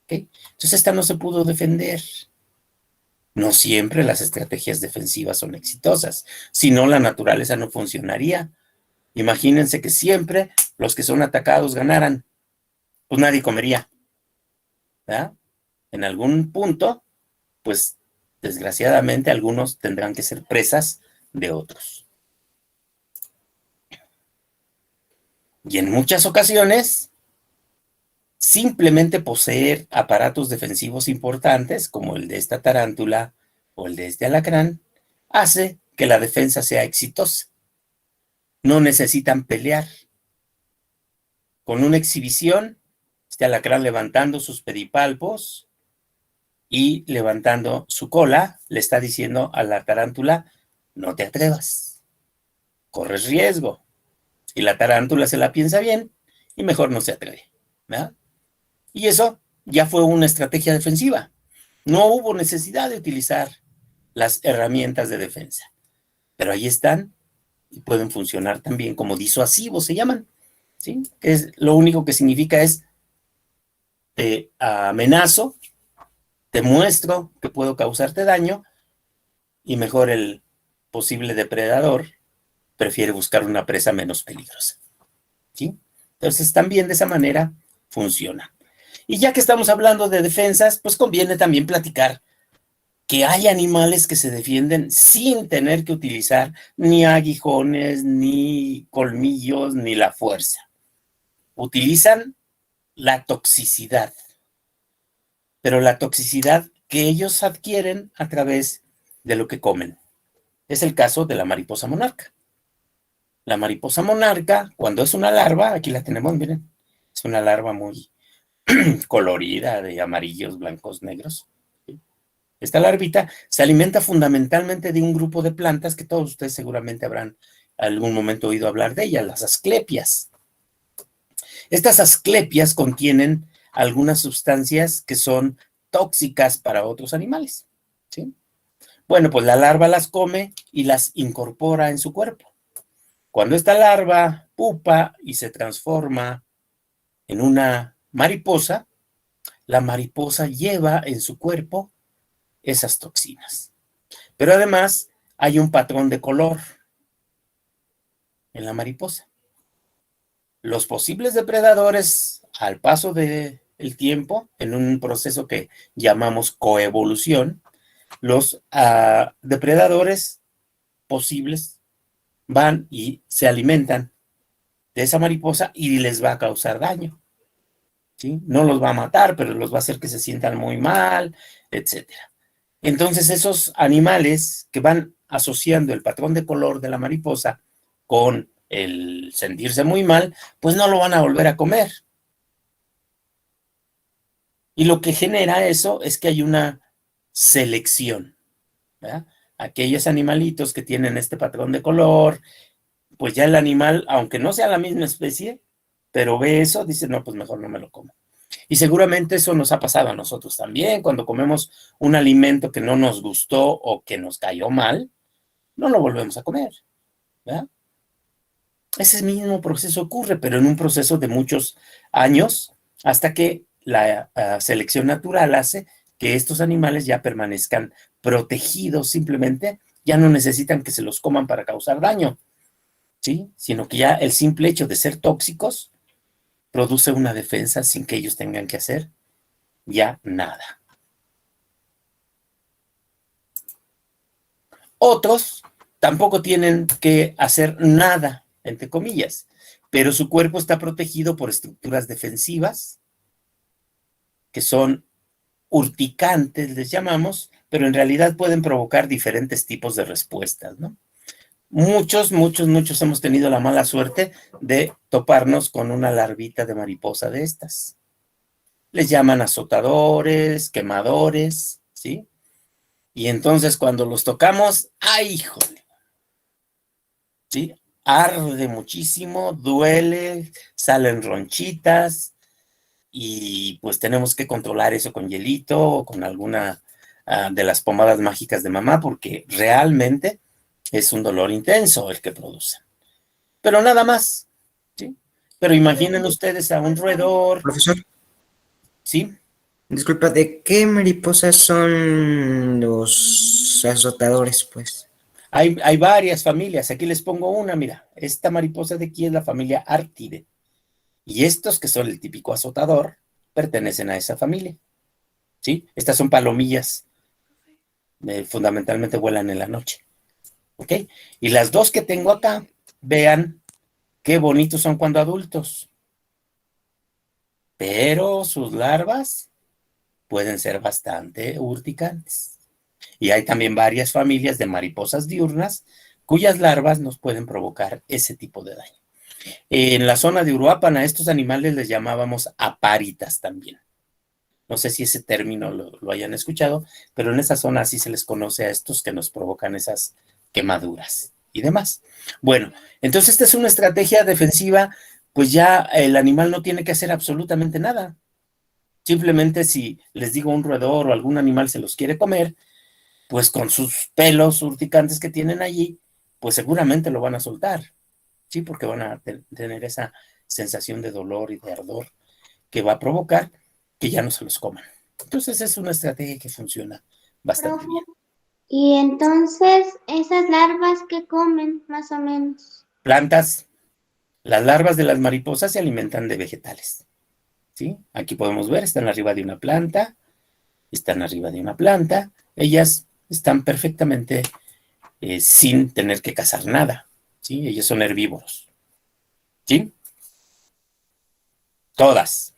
¿Okay? Entonces esta no se pudo defender. No siempre las estrategias defensivas son exitosas, si no la naturaleza no funcionaría. Imagínense que siempre los que son atacados ganaran, pues nadie comería, ¿verdad? En algún punto, pues desgraciadamente algunos tendrán que ser presas de otros. Y en muchas ocasiones, simplemente poseer aparatos defensivos importantes, como el de esta tarántula o el de este alacrán, hace que la defensa sea exitosa. No necesitan pelear. Con una exhibición, este alacrán levantando sus pedipalpos y levantando su cola, le está diciendo a la tarántula, no te atrevas, corres riesgo. Y la tarántula se la piensa bien y mejor no se atreve, ¿verdad? Y eso ya fue una estrategia defensiva. No hubo necesidad de utilizar las herramientas de defensa, pero ahí están y pueden funcionar también como disuasivos, se llaman, ¿sí? Es, lo único que significa es te amenazo, te muestro que puedo causarte daño y mejor el posible depredador prefiere buscar una presa menos peligrosa, ¿sí? Entonces también de esa manera funciona. Y ya que estamos hablando de defensas, pues conviene también platicar que hay animales que se defienden sin tener que utilizar ni aguijones, ni colmillos, ni la fuerza. Utilizan la toxicidad, pero la toxicidad que ellos adquieren a través de lo que comen. Es el caso de la mariposa monarca. La mariposa monarca, cuando es una larva, aquí la tenemos, miren, es una larva muy colorida, de amarillos, blancos, negros. Esta larvita se alimenta fundamentalmente de un grupo de plantas que todos ustedes seguramente habrán algún momento oído hablar de ellas, las asclepias. Estas asclepias contienen algunas sustancias que son tóxicas para otros animales, ¿sí? Bueno, pues la larva las come y las incorpora en su cuerpo. Cuando esta larva pupa y se transforma en una mariposa, la mariposa lleva en su cuerpo esas toxinas. Pero además hay un patrón de color en la mariposa. Los posibles depredadores, al paso del tiempo, en un proceso que llamamos coevolución, los depredadores posibles van y se alimentan de esa mariposa y les va a causar daño, ¿sí? No los va a matar, pero los va a hacer que se sientan muy mal, etcétera. Entonces esos animales que van asociando el patrón de color de la mariposa con el sentirse muy mal, pues no lo van a volver a comer. Y lo que genera eso es que hay una selección, ¿verdad? Aquellos animalitos que tienen este patrón de color, pues ya el animal, aunque no sea la misma especie, pero ve eso, dice, no, pues mejor no me lo como. Y seguramente eso nos ha pasado a nosotros también, cuando comemos un alimento que no nos gustó o que nos cayó mal, no lo volvemos a comer, ¿verdad? Ese mismo proceso ocurre, pero en un proceso de muchos años, hasta que la selección natural hace que estos animales ya permanezcan protegidos, simplemente ya no necesitan que se los coman para causar daño, ¿sí? Sino que ya el simple hecho de ser tóxicos produce una defensa sin que ellos tengan que hacer ya nada. Otros tampoco tienen que hacer nada, entre comillas, pero su cuerpo está protegido por estructuras defensivas que son urticantes, les llamamos, pero en realidad pueden provocar diferentes tipos de respuestas, ¿no? Muchos hemos tenido la mala suerte de toparnos con una larvita de mariposa de estas. Les llaman azotadores, quemadores, ¿sí? Y entonces cuando los tocamos, ¡ay, híjole! ¿Sí? Arde muchísimo, duele, salen ronchitas y pues tenemos que controlar eso con hielito o con alguna de las pomadas mágicas de mamá porque realmente es un dolor intenso el que producen. Pero nada más, ¿sí? Pero imaginen ustedes a un roedor. Profesor, ¿Sí? disculpa, ¿de qué mariposas son los azotadores, pues? Hay varias familias. Aquí les pongo una, mira. Esta mariposa de aquí es la familia Artide. Y estos que son el típico azotador pertenecen a esa familia, ¿sí? Estas son palomillas. Fundamentalmente vuelan en la noche. ¿Ok? Y las dos que tengo acá, vean qué bonitos son cuando adultos. pero sus larvas pueden ser bastante urticantes. Y hay también varias familias de mariposas diurnas cuyas larvas nos pueden provocar ese tipo de daño. En la zona de Uruapan a estos animales les llamábamos apáritas también. No sé si ese término lo hayan escuchado, pero en esa zona así se les conoce a estos que nos provocan esas quemaduras y demás. Bueno, entonces esta es una estrategia defensiva, pues ya el animal no tiene que hacer absolutamente nada. Simplemente si les digo un roedor o algún animal se los quiere comer, pues con sus pelos urticantes que tienen allí, pues seguramente lo van a soltar, ¿sí? Porque van a tener esa sensación de dolor y de ardor que va a provocar que ya no se los coman. Entonces es una estrategia que funciona bastante bien. Y entonces, ¿esas larvas qué comen, más o menos? Plantas. Las larvas de las mariposas se alimentan de vegetales, ¿sí? Aquí podemos ver, están arriba de una planta, están arriba de una planta. Ellas están perfectamente sin tener que cazar nada, ¿sí? Ellos son herbívoros, ¿sí? Todas.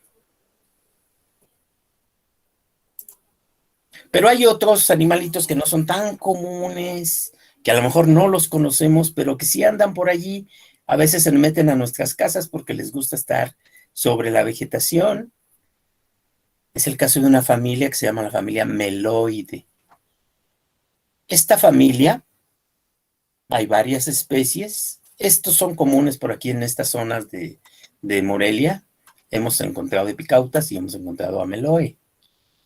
Pero hay otros animalitos que no son tan comunes, que a lo mejor no los conocemos, pero que sí andan por allí. A veces se meten a nuestras casas porque les gusta estar sobre la vegetación. Es el caso de una familia que se llama la familia Meloide. Esta familia, hay varias especies. Estos son comunes por aquí en estas zonas de Morelia. Hemos encontrado epicautas y hemos encontrado a Meloe.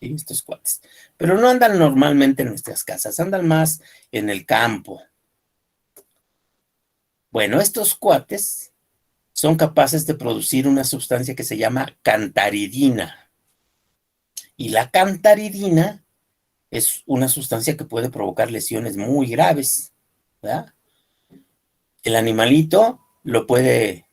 ¿Sí? Estos cuates. Pero no andan normalmente en nuestras casas, andan más en el campo. Bueno, estos cuates son capaces de producir una sustancia que se llama cantaridina. Y la cantaridina es una sustancia que puede provocar lesiones muy graves, ¿verdad? El animalito lo puede,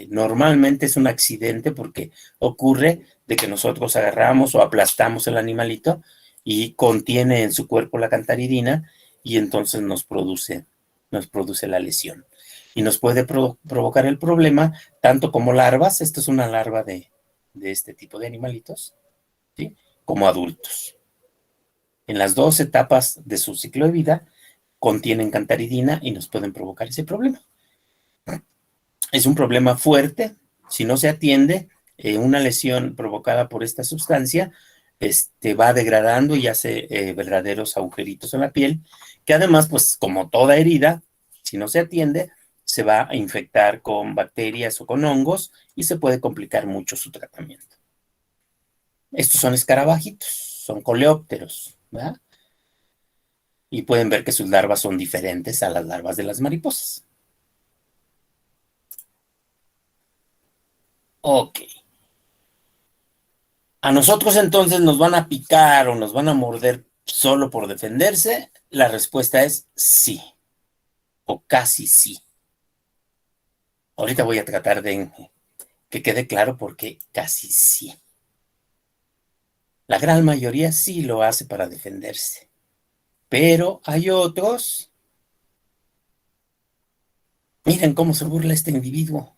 normalmente es un accidente porque ocurre de que nosotros agarramos o aplastamos el animalito y contiene en su cuerpo la cantaridina y entonces nos produce la lesión. Y nos puede provocar el problema tanto como larvas, esto es una larva de este tipo de animalitos, ¿sí? Como adultos. En las dos etapas de su ciclo de vida contienen cantaridina y nos pueden provocar ese problema. Es un problema fuerte, si no se atiende, una lesión provocada por esta sustancia va degradando y hace verdaderos agujeritos en la piel, que además, pues como toda herida, si no se atiende, se va a infectar con bacterias o con hongos y se puede complicar mucho su tratamiento. Estos son escarabajitos, son coleópteros, ¿verdad? Y pueden ver que sus larvas son diferentes a las larvas de las mariposas. Ok. ¿A nosotros entonces nos van a picar o nos van a morder solo por defenderse? La respuesta es sí, o casi sí. Ahorita voy a tratar de que quede claro por qué casi sí. La gran mayoría sí lo hace para defenderse, pero hay otros. Miren cómo se burla este individuo,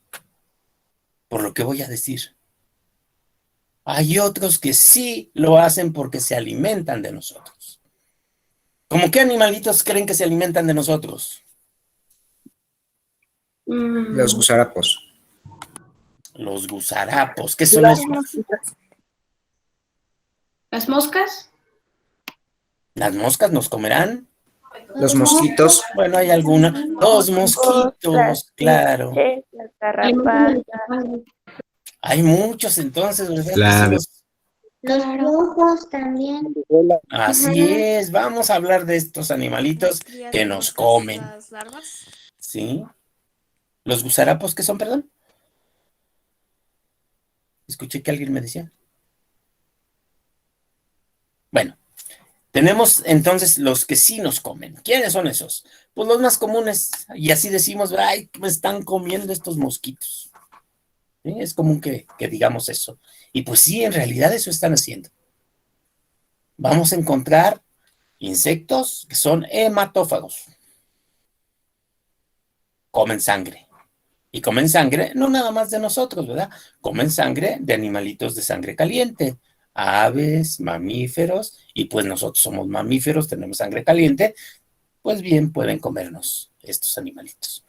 por lo que voy a decir. Hay otros que sí lo hacen porque se alimentan de nosotros. ¿Cómo qué animalitos creen que se alimentan de nosotros? Los gusarapos. Los gusarapos, ¿qué son esos? ¿Las moscas? ¿Las moscas nos comerán? Los mosquitos. Bueno, hay alguna. Los mosquitos, claro. Las garrapatas. Hay muchos entonces, ¿verdad? Claro. Que sí Los brujos también. así es, vamos a hablar de estos animalitos que nos comen. ¿Las larvas? ¿Sí? ¿Los gusarapos qué son, perdón? Escuché que alguien me decía. Bueno, tenemos entonces los que sí nos comen. ¿Quiénes son esos? Pues los más comunes. Y así decimos, ay, me están comiendo estos mosquitos. ¿Sí? Es común que digamos eso. Y pues sí, en realidad eso están haciendo. Vamos a encontrar insectos que son hematófagos. Comen sangre. Y comen sangre, no nada más de nosotros, ¿verdad? Comen sangre de animalitos de sangre caliente, aves, mamíferos, y pues nosotros somos mamíferos, tenemos sangre caliente, pues bien pueden comernos estos animalitos.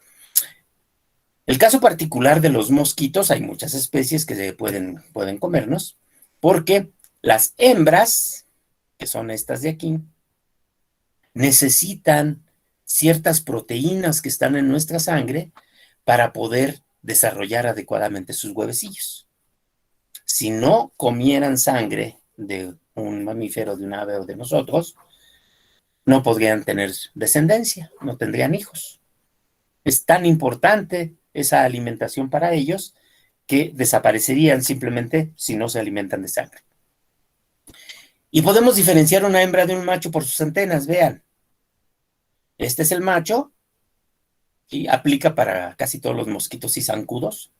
El caso particular de los mosquitos, hay muchas especies que pueden comernos, porque las hembras, que son estas de aquí, necesitan ciertas proteínas que están en nuestra sangre para poder desarrollar adecuadamente sus huevecillos. Si no comieran sangre de un mamífero, de un ave o de nosotros, no podrían tener descendencia, no tendrían hijos. Es tan importante esa alimentación para ellos que desaparecerían simplemente si no se alimentan de sangre. Y podemos diferenciar una hembra de un macho por sus antenas, vean. Este es el macho y aplica para casi todos los mosquitos y zancudos.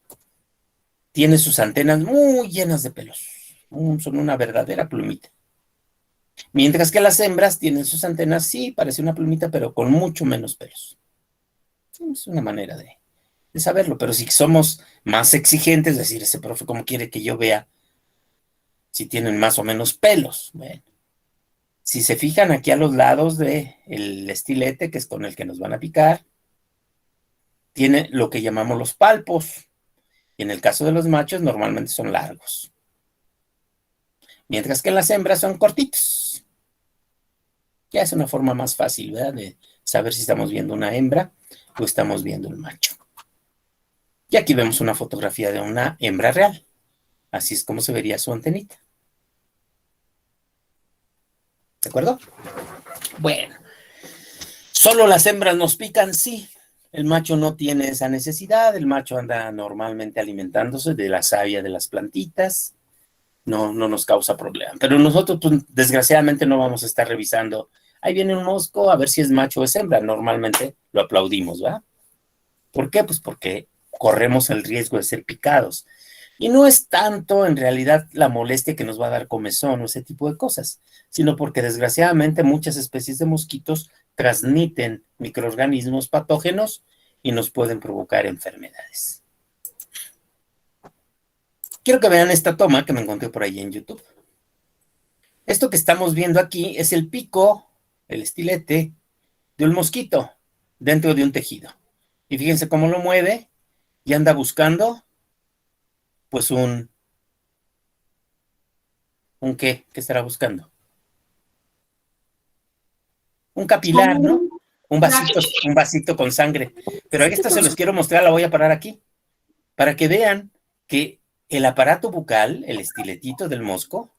Tiene sus antenas muy llenas de pelos. Son una verdadera plumita. Mientras que las hembras tienen sus antenas, sí, parece una plumita, pero con mucho menos pelos. Es una manera de saberlo, pero si somos más exigentes, es decir, ese profe, ¿cómo quiere que yo vea si tienen más o menos pelos? Bueno, si se fijan aquí a los lados del estilete, que es con el que nos van a picar, tiene lo que llamamos los palpos. Y en el caso de los machos, normalmente son largos. Mientras que las hembras son cortitos. Ya es una forma más fácil, ¿verdad? De saber si estamos viendo una hembra o estamos viendo el macho. Y aquí vemos una fotografía de una hembra real. Así es como se vería su antenita. ¿De acuerdo? Bueno. ¿Solo las hembras nos pican? Sí. El macho no tiene esa necesidad. El macho anda normalmente alimentándose de la savia de las plantitas. No nos causa problema. Pero nosotros, pues, desgraciadamente, no vamos a estar revisando. Ahí viene un mosco, a ver si es macho o es hembra. Normalmente lo aplaudimos, ¿verdad? ¿Por qué? Pues porque corremos el riesgo de ser picados. Y no es tanto, en realidad, la molestia que nos va a dar comezón o ese tipo de cosas, sino porque, desgraciadamente, muchas especies de mosquitos transmiten microorganismos patógenos y nos pueden provocar enfermedades. Quiero que vean esta toma que me encontré por ahí en YouTube. Esto que estamos viendo aquí es el pico, el estilete, de un mosquito dentro de un tejido. Y fíjense cómo lo mueve y anda buscando, pues ¿un qué? ¿Qué estará buscando? Un capilar, ¿no? Un vasito con sangre. Pero esta se los quiero mostrar, la voy a parar aquí, para que vean que el aparato bucal, el estiletito del mosco,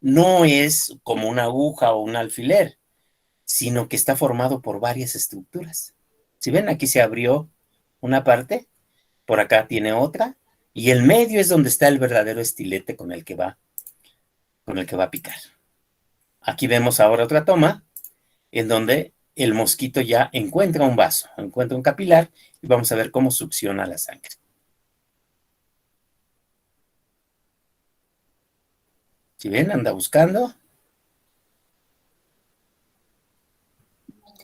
no es como una aguja o un alfiler, sino que está formado por varias estructuras. Si ven, aquí se abrió una parte, por acá tiene otra, y el medio es donde está el verdadero estilete con el que va a picar. Aquí vemos ahora otra toma, en donde el mosquito ya encuentra un vaso, encuentra un capilar, y vamos a ver cómo succiona la sangre. Si ven, anda buscando.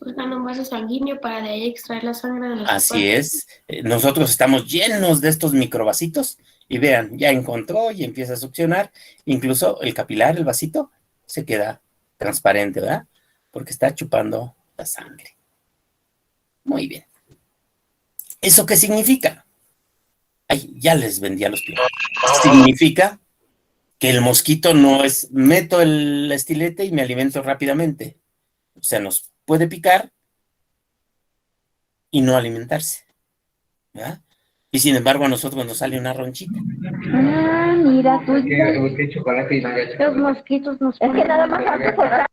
Buscando un vaso sanguíneo para de ahí extraer la sangre de los Así es. Nosotros estamos llenos de estos microvasitos y vean, ya encontró y empieza a succionar. Incluso el capilar, el vasito, se queda transparente, ¿verdad? Porque está chupando la sangre. Muy bien. ¿Eso qué significa? Ay, ya les vendí a los pies. Significa que el mosquito no es, meto el estilete y me alimento rápidamente. O sea, nos puede picar y no alimentarse, ¿verdad? Y sin embargo a nosotros nos sale una ronchita. Ah, mira, tú los mosquitos nos es que nada más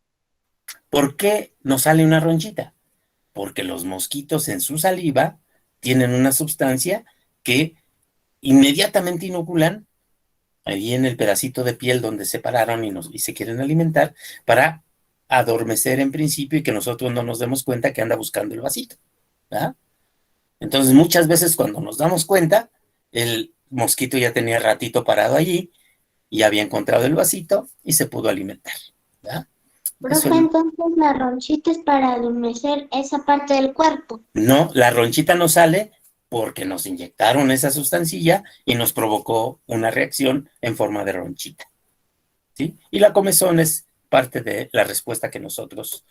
¿Por qué nos sale una ronchita? Porque los mosquitos en su saliva tienen una sustancia que inmediatamente inoculan ahí en el pedacito de piel donde se pararon y se quieren alimentar para adormecer en principio y que nosotros no nos demos cuenta que anda buscando el vasito, ¿verdad? Entonces muchas veces cuando nos damos cuenta, el mosquito ya tenía ratito parado allí y había encontrado el vasito y se pudo alimentar, ¿verdad? Profe, entonces la ronchita es para adormecer esa parte del cuerpo. No, la ronchita no sale porque nos inyectaron esa sustancilla y nos provocó una reacción en forma de ronchita, ¿sí? Y la comezón es parte de la respuesta que nosotros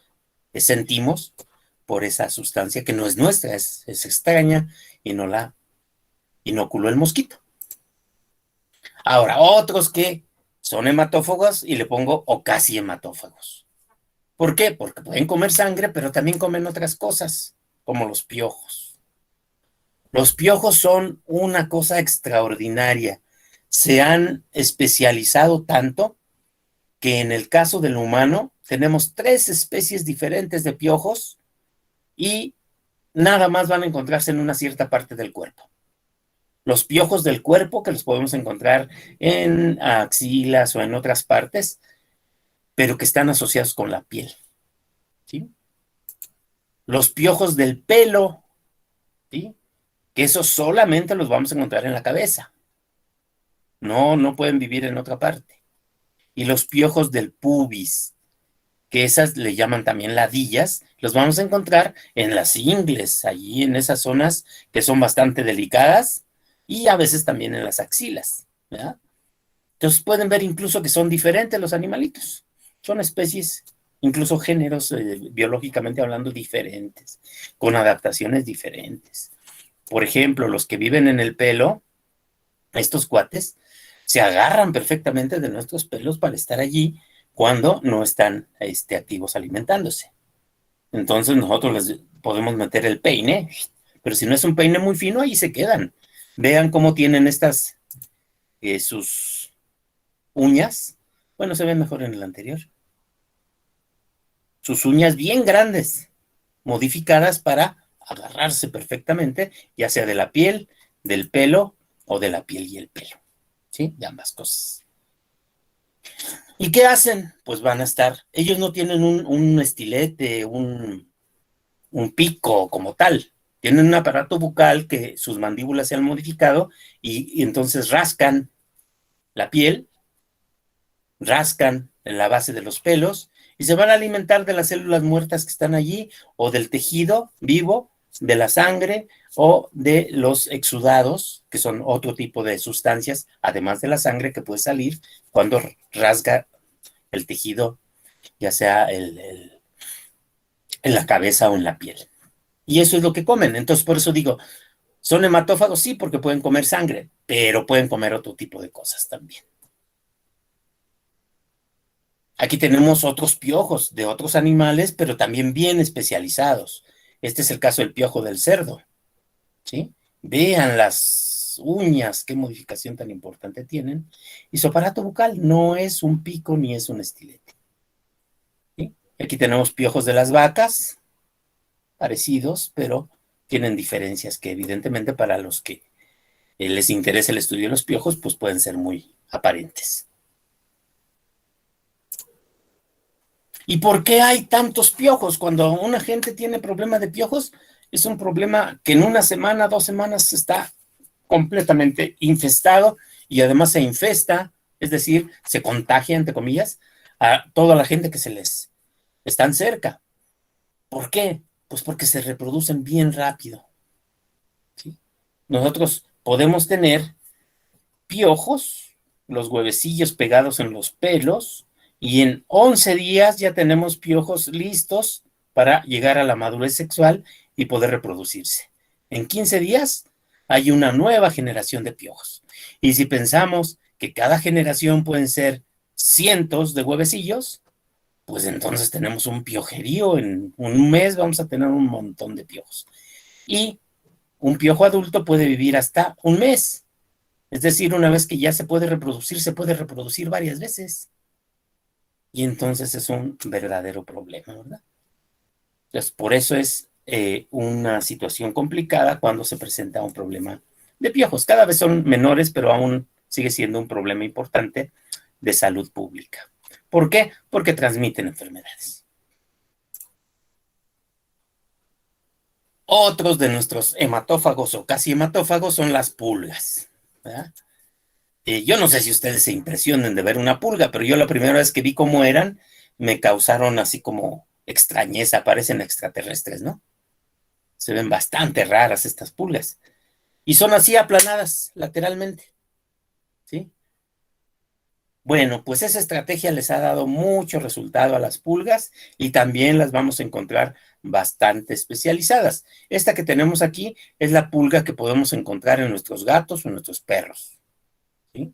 sentimos por esa sustancia que no es nuestra, es extraña y no la inoculó el mosquito. Ahora, otros que son hematófagos y le pongo o casi hematófagos. ¿Por qué? Porque pueden comer sangre, pero también comen otras cosas, como los piojos. Los piojos son una cosa extraordinaria. Se han especializado tanto que en el caso del humano tenemos 3 especies diferentes de piojos y nada más van a encontrarse en una cierta parte del cuerpo. Los piojos del cuerpo, que los podemos encontrar en axilas o en otras partes, pero que están asociados con la piel, ¿sí? Los piojos del pelo, ¿sí? Que esos solamente los vamos a encontrar en la cabeza. No pueden vivir en otra parte. Y los piojos del pubis, que esas le llaman también ladillas, los vamos a encontrar en las ingles, allí en esas zonas que son bastante delicadas, y a veces también en las axilas, ¿verdad? Entonces pueden ver incluso que son diferentes los animalitos. Son especies, incluso géneros biológicamente hablando diferentes, con adaptaciones diferentes. Por ejemplo, los que viven en el pelo, estos cuates, se agarran perfectamente de nuestros pelos para estar allí cuando no están activos alimentándose. Entonces nosotros les podemos meter el peine, pero si no es un peine muy fino, ahí se quedan. Vean cómo tienen estas, sus uñas. Bueno, se ve mejor en el anterior. Sus uñas bien grandes, modificadas para agarrarse perfectamente, ya sea de la piel, del pelo o de la piel y el pelo, ¿sí? De ambas cosas. ¿Y qué hacen? Pues van a estar, ellos no tienen un estilete, un pico como tal, tienen un aparato bucal que sus mandíbulas se han modificado y entonces rascan la piel, rascan en la base de los pelos y se van a alimentar de las células muertas que están allí o del tejido vivo, de la sangre o de los exudados, que son otro tipo de sustancias, además de la sangre que puede salir cuando rasga el tejido, ya sea en la cabeza o en la piel. Y eso es lo que comen. Entonces, por eso digo, ¿son hematófagos? Sí, porque pueden comer sangre, pero pueden comer otro tipo de cosas también. Aquí tenemos otros piojos de otros animales, pero también bien especializados. Este es el caso del piojo del cerdo, ¿sí? Vean las uñas, qué modificación tan importante tienen. Y su aparato bucal no es un pico ni es un estilete, ¿sí? Aquí tenemos piojos de las vacas, parecidos, pero tienen diferencias que evidentemente para los que les interesa el estudio de los piojos, pues pueden ser muy aparentes. ¿Y por qué hay tantos piojos? Cuando una gente tiene problema de piojos, es un problema que en una semana, 2 semanas está completamente infestado y además se infesta, es decir, se contagia, entre comillas, a toda la gente que se les están cerca. ¿Por qué? Pues porque se reproducen bien rápido, ¿sí? Nosotros podemos tener piojos, los huevecillos pegados en los pelos, y en 11 días ya tenemos piojos listos para llegar a la madurez sexual y poder reproducirse. En 15 días hay una nueva generación de piojos. Y si pensamos que cada generación pueden ser cientos de huevecillos, pues entonces tenemos un piojerío. En un mes vamos a tener un montón de piojos. Y un piojo adulto puede vivir hasta un mes. Es decir, una vez que ya se puede reproducir varias veces. Y entonces es un verdadero problema, ¿verdad? Entonces, por eso es una situación complicada cuando se presenta un problema de piojos. Cada vez son menores, pero aún sigue siendo un problema importante de salud pública. ¿Por qué? Porque transmiten enfermedades. Otros de nuestros hematófagos o casi hematófagos son las pulgas, ¿verdad? Yo no sé si ustedes se impresionen de ver una pulga, pero yo la primera vez que vi cómo eran, me causaron así como extrañeza, parecen extraterrestres, ¿no? Se ven bastante raras estas pulgas. Y son así aplanadas lateralmente, ¿sí? Bueno, pues esa estrategia les ha dado mucho resultado a las pulgas y también las vamos a encontrar bastante especializadas. Esta que tenemos aquí es la pulga que podemos encontrar en nuestros gatos o en nuestros perros, ¿sí?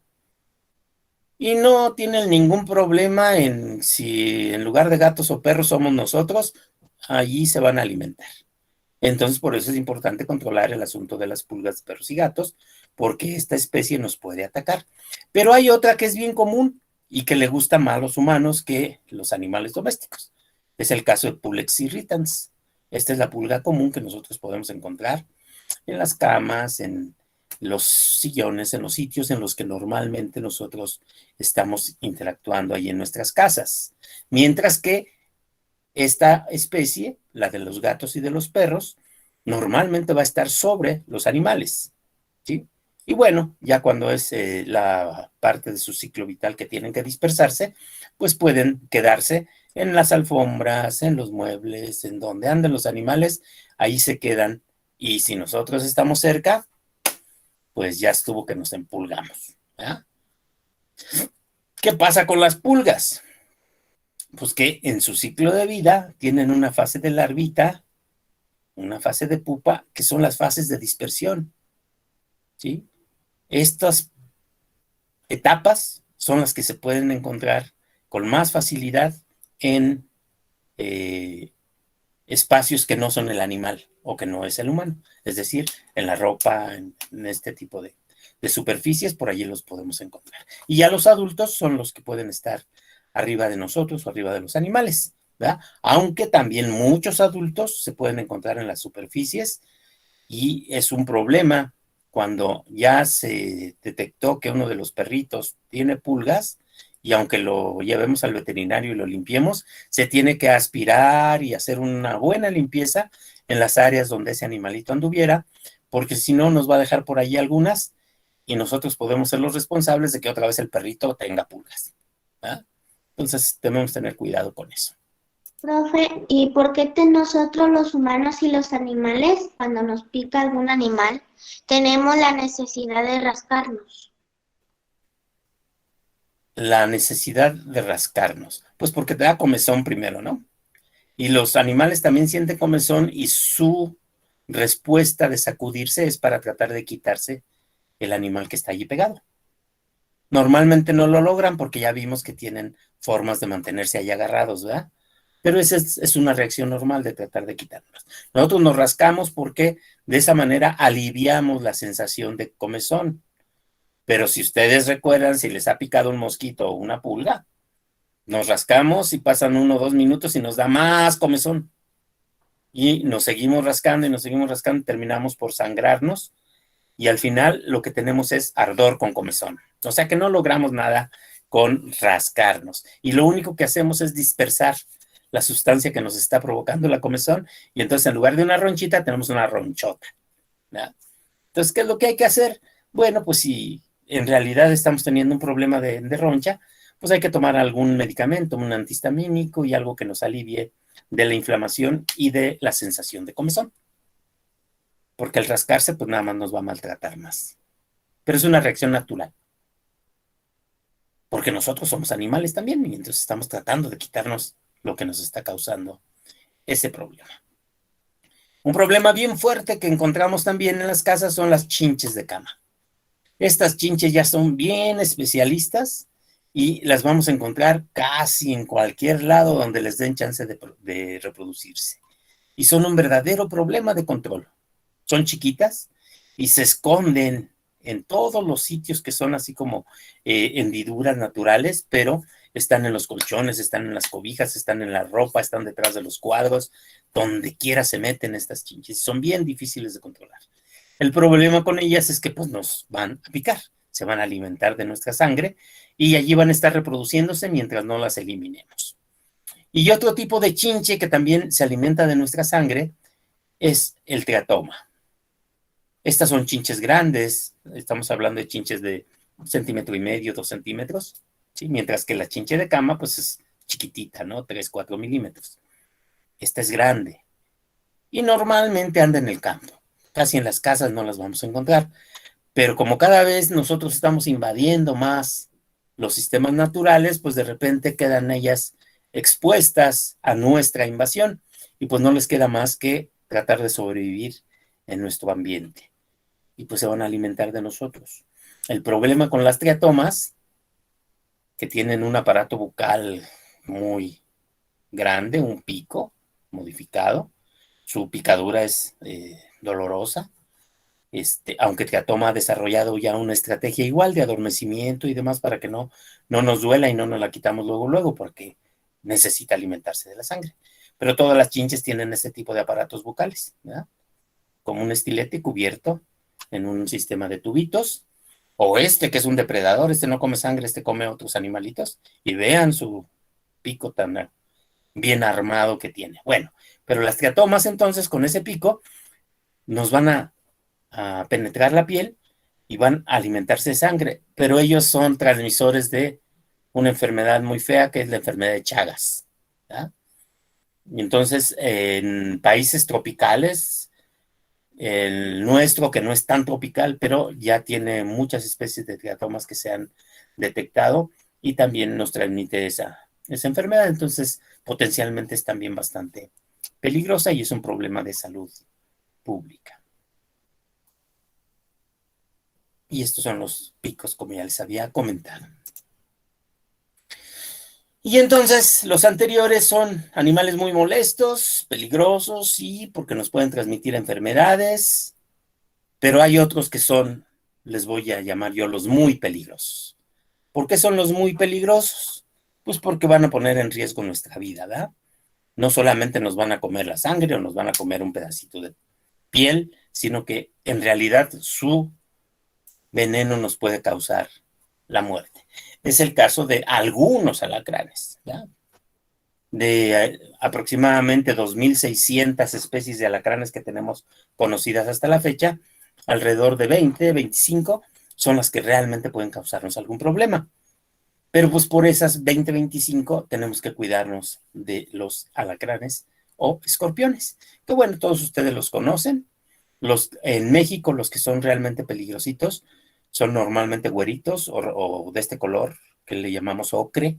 Y no tienen ningún problema en si en lugar de gatos o perros somos nosotros, allí se van a alimentar. Entonces, por eso es importante controlar el asunto de las pulgas de perros y gatos, porque esta especie nos puede atacar. Pero hay otra que es bien común y que le gusta más a los humanos que los animales domésticos. Es el caso de Pulex irritans. Esta es la pulga común que nosotros podemos encontrar en las camas, en los sillones, en los sitios en los que normalmente nosotros estamos interactuando ahí en nuestras casas. Mientras que esta especie, la de los gatos y de los perros, normalmente va a estar sobre los animales, ¿sí? Y bueno, ya cuando es la parte de su ciclo vital que tienen que dispersarse, pues pueden quedarse en las alfombras, en los muebles, en donde anden los animales, ahí se quedan. Y si nosotros estamos cerca, pues ya estuvo que nos empulgamos, ¿verdad? ¿Qué pasa con las pulgas? Pues que en su ciclo de vida tienen una fase de larvita, una fase de pupa, que son las fases de dispersión, ¿sí? Estas etapas son las que se pueden encontrar con más facilidad en espacios que no son el animal o que no es el humano, es decir, en la ropa, en este tipo de superficies, por allí los podemos encontrar. Y ya los adultos son los que pueden estar arriba de nosotros o arriba de los animales, ¿verdad? Aunque también muchos adultos se pueden encontrar en las superficies y es un problema cuando ya se detectó que uno de los perritos tiene pulgas y aunque lo llevemos al veterinario y lo limpiemos, se tiene que aspirar y hacer una buena limpieza en las áreas donde ese animalito anduviera, porque si no nos va a dejar por allí algunas y nosotros podemos ser los responsables de que otra vez el perrito tenga pulgas, ¿verdad? Entonces debemos tener cuidado con eso. Profe, ¿y por qué nosotros los humanos y los animales, cuando nos pica algún animal, tenemos la necesidad de rascarnos? La necesidad de rascarnos, pues porque te da comezón primero, ¿no? Y los animales también sienten comezón y su respuesta de sacudirse es para tratar de quitarse el animal que está allí pegado. Normalmente no lo logran porque ya vimos que tienen formas de mantenerse ahí agarrados, ¿verdad? Pero esa es una reacción normal de tratar de quitarnos. Nosotros nos rascamos porque de esa manera aliviamos la sensación de comezón. Pero si ustedes recuerdan, si les ha picado un mosquito o una pulga, nos rascamos y pasan 1 o 2 minutos y nos da más comezón. Y nos seguimos rascando y nos seguimos rascando y terminamos por sangrarnos. Y al final lo que tenemos es ardor con comezón. O sea que no logramos nada con rascarnos. Y lo único que hacemos es dispersar la sustancia que nos está provocando la comezón. Y entonces en lugar de una ronchita tenemos una ronchota, ¿verdad? Entonces, ¿qué es lo que hay que hacer? Bueno, pues si en realidad estamos teniendo un problema de roncha, pues hay que tomar algún medicamento, un antihistamínico y algo que nos alivie de la inflamación y de la sensación de comezón. Porque el rascarse, pues nada más nos va a maltratar más. Pero es una reacción natural. Porque nosotros somos animales también y entonces estamos tratando de quitarnos lo que nos está causando ese problema. Un problema bien fuerte que encontramos también en las casas son las chinches de cama. Estas chinches ya son bien especialistas y las vamos a encontrar casi en cualquier lado donde les den chance de reproducirse. Y son un verdadero problema de control. Son chiquitas y se esconden en todos los sitios que son así como hendiduras naturales, pero están en los colchones, están en las cobijas, están en la ropa, están detrás de los cuadros, donde quiera se meten estas chinches. Son bien difíciles de controlar. El problema con ellas es que pues nos van a picar, se van a alimentar de nuestra sangre y allí van a estar reproduciéndose mientras no las eliminemos. Y otro tipo de chinche que también se alimenta de nuestra sangre es el teratoma. Estas son chinches grandes, estamos hablando de chinches de 1,5 centímetros, 2 centímetros, ¿sí? Mientras que la chinche de cama pues es chiquitita, ¿no? 3, 4 milímetros. Esta es grande y normalmente anda en el campo. casi en las casas no las vamos a encontrar. Pero como cada vez nosotros estamos invadiendo más los sistemas naturales, pues de repente quedan ellas expuestas a nuestra invasión y pues no les queda más que tratar de sobrevivir en nuestro ambiente y pues se van a alimentar de nosotros. El problema con las triatomas, que tienen un aparato bucal muy grande, un pico modificado, su picadura es dolorosa, aunque triatoma ha desarrollado ya una estrategia igual de adormecimiento y demás para que no nos duela y no nos la quitamos luego, porque necesita alimentarse de la sangre. Pero todas las chinches tienen este tipo de aparatos bucales, ¿verdad? Como un estilete cubierto en un sistema de tubitos, o que es un depredador, no come sangre, come otros animalitos, y vean su pico tan bien armado que tiene. Bueno, pero las triatomas entonces con ese pico nos van a penetrar la piel y van a alimentarse de sangre, pero ellos son transmisores de una enfermedad muy fea que es la enfermedad de Chagas, ¿verdad? Y entonces en países tropicales, el nuestro que no es tan tropical, pero ya tiene muchas especies de triatomas que se han detectado y también nos transmite esa enfermedad, entonces potencialmente es también bastante peligrosa y es un problema de salud pública. Y estos son los picos, como ya les había comentado. Y entonces los anteriores son animales muy molestos, peligrosos, sí, porque nos pueden transmitir enfermedades, pero hay otros que son, les voy a llamar yo, los muy peligrosos. ¿Por qué son los muy peligrosos? Pues porque van a poner en riesgo nuestra vida, ¿verdad? No solamente nos van a comer la sangre o nos van a comer un pedacito de piel, sino que en realidad su veneno nos puede causar la muerte. Es el caso de algunos alacranes, ¿verdad? De aproximadamente 2.600 especies de alacranes que tenemos conocidas hasta la fecha, alrededor de 20, 25 son las que realmente pueden causarnos algún problema. Pero pues por esas 20, 25 tenemos que cuidarnos de los alacranes o escorpiones, que bueno, todos ustedes los conocen. En México los que son realmente peligrositos son normalmente güeritos o de este color que le llamamos ocre,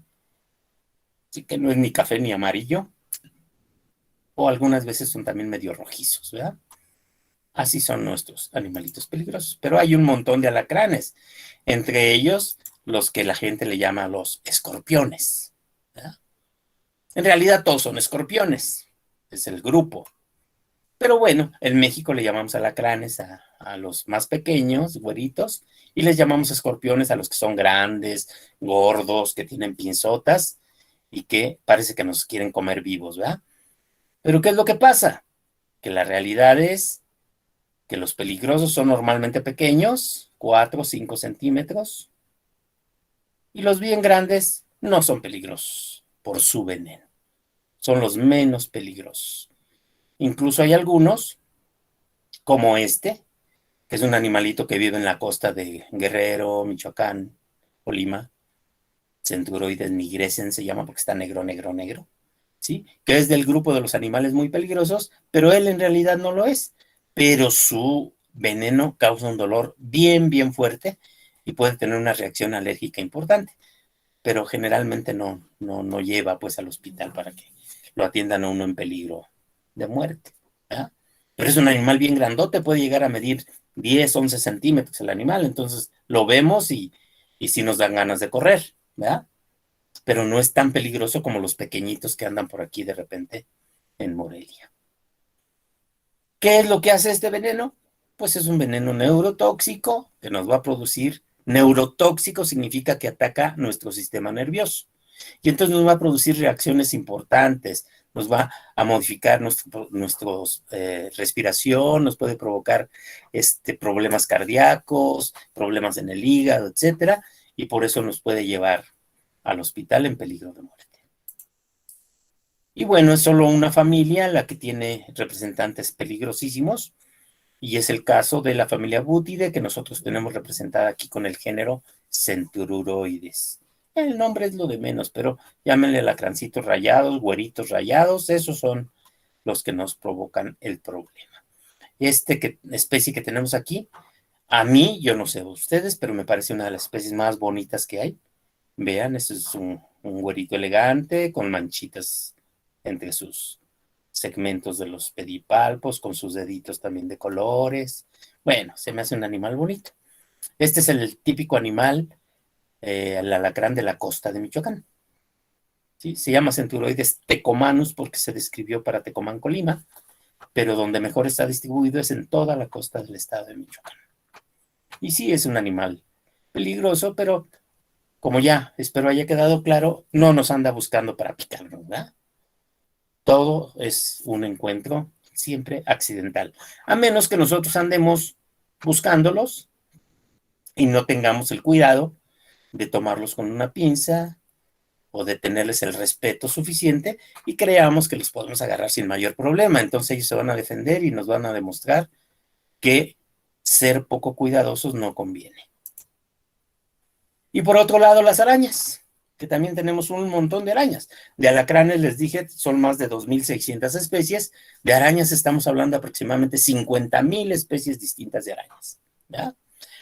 así que no es ni café ni amarillo, o algunas veces son también medio rojizos, ¿verdad? Así son nuestros animalitos peligrosos, pero hay un montón de alacranes, entre ellos los que la gente le llama los escorpiones, ¿verdad? En realidad todos son escorpiones, es el grupo. Pero bueno, en México le llamamos alacranes a los más pequeños, güeritos, y les llamamos escorpiones a los que son grandes, gordos, que tienen pinzotas y que parece que nos quieren comer vivos, ¿verdad? Pero ¿qué es lo que pasa? Que la realidad es que los peligrosos son normalmente pequeños, 4 o 5 centímetros, y los bien grandes no son peligrosos por su veneno. Son los menos peligrosos. Incluso hay algunos, como que es un animalito que vive en la costa de Guerrero, Michoacán, Colima, Centuroides nigrescens se llama porque está negro, negro, negro, ¿sí? Que es del grupo de los animales muy peligrosos, pero él en realidad no lo es. Pero su veneno causa un dolor bien, bien fuerte y puede tener una reacción alérgica importante, pero generalmente no lleva pues al hospital para que lo atiendan a uno en peligro de muerte, ¿verdad? Pero es un animal bien grandote, puede llegar a medir 10, 11 centímetros el animal, entonces lo vemos y sí nos dan ganas de correr, ¿verdad? Pero no es tan peligroso como los pequeñitos que andan por aquí de repente en Morelia. ¿Qué es lo que hace este veneno? Pues es un veneno neurotóxico que nos va a producir. Neurotóxico significa que ataca nuestro sistema nervioso. Y entonces nos va a producir reacciones importantes, nos va a modificar nuestra respiración, nos puede provocar problemas cardíacos, problemas en el hígado, etcétera, y por eso nos puede llevar al hospital en peligro de muerte. Y bueno, es solo una familia la que tiene representantes peligrosísimos, y es el caso de la familia Butide, que nosotros tenemos representada aquí con el género Centururoides. El nombre es lo de menos, pero llámenle alacrancitos rayados, güeritos rayados, esos son los que nos provocan el problema. especie que tenemos aquí, a mí, yo no sé ustedes, pero me parece una de las especies más bonitas que hay. Vean, este es un güerito elegante con manchitas entre sus segmentos de los pedipalpos, con sus deditos también de colores. Bueno, se me hace un animal bonito. Este es el típico animal, el alacrán de la costa de Michoacán. ¿Sí? Se llama Centuroides tecomanus porque se describió para Tecomán, Colima, pero donde mejor está distribuido es en toda la costa del estado de Michoacán. Y sí, es un animal peligroso, pero como ya espero haya quedado claro, no nos anda buscando para picarnos, ¿verdad? Todo es un encuentro siempre accidental, a menos que nosotros andemos buscándolos y no tengamos el cuidado de tomarlos con una pinza o de tenerles el respeto suficiente y creamos que los podemos agarrar sin mayor problema. Entonces ellos se van a defender y nos van a demostrar que ser poco cuidadosos no conviene. Y por otro lado, las arañas, que también tenemos un montón de arañas. De alacranes, les dije, son más de 2,600 especies. De arañas estamos hablando de aproximadamente 50,000 especies distintas de arañas. ¿Ya?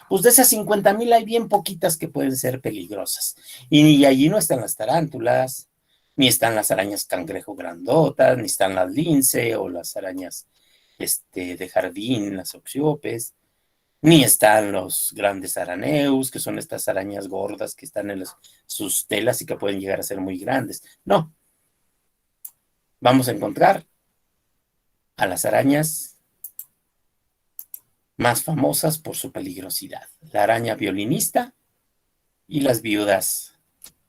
Pues de esas 50,000 hay bien poquitas que pueden ser peligrosas. Y allí no están las tarántulas, ni están las arañas cangrejo grandotas, ni están las lince o las arañas de jardín, las oxiopes, ni están los grandes araneus, que son estas arañas gordas que están en sus telas y que pueden llegar a ser muy grandes. No. Vamos a encontrar a las arañas más famosas por su peligrosidad. La araña violinista y las viudas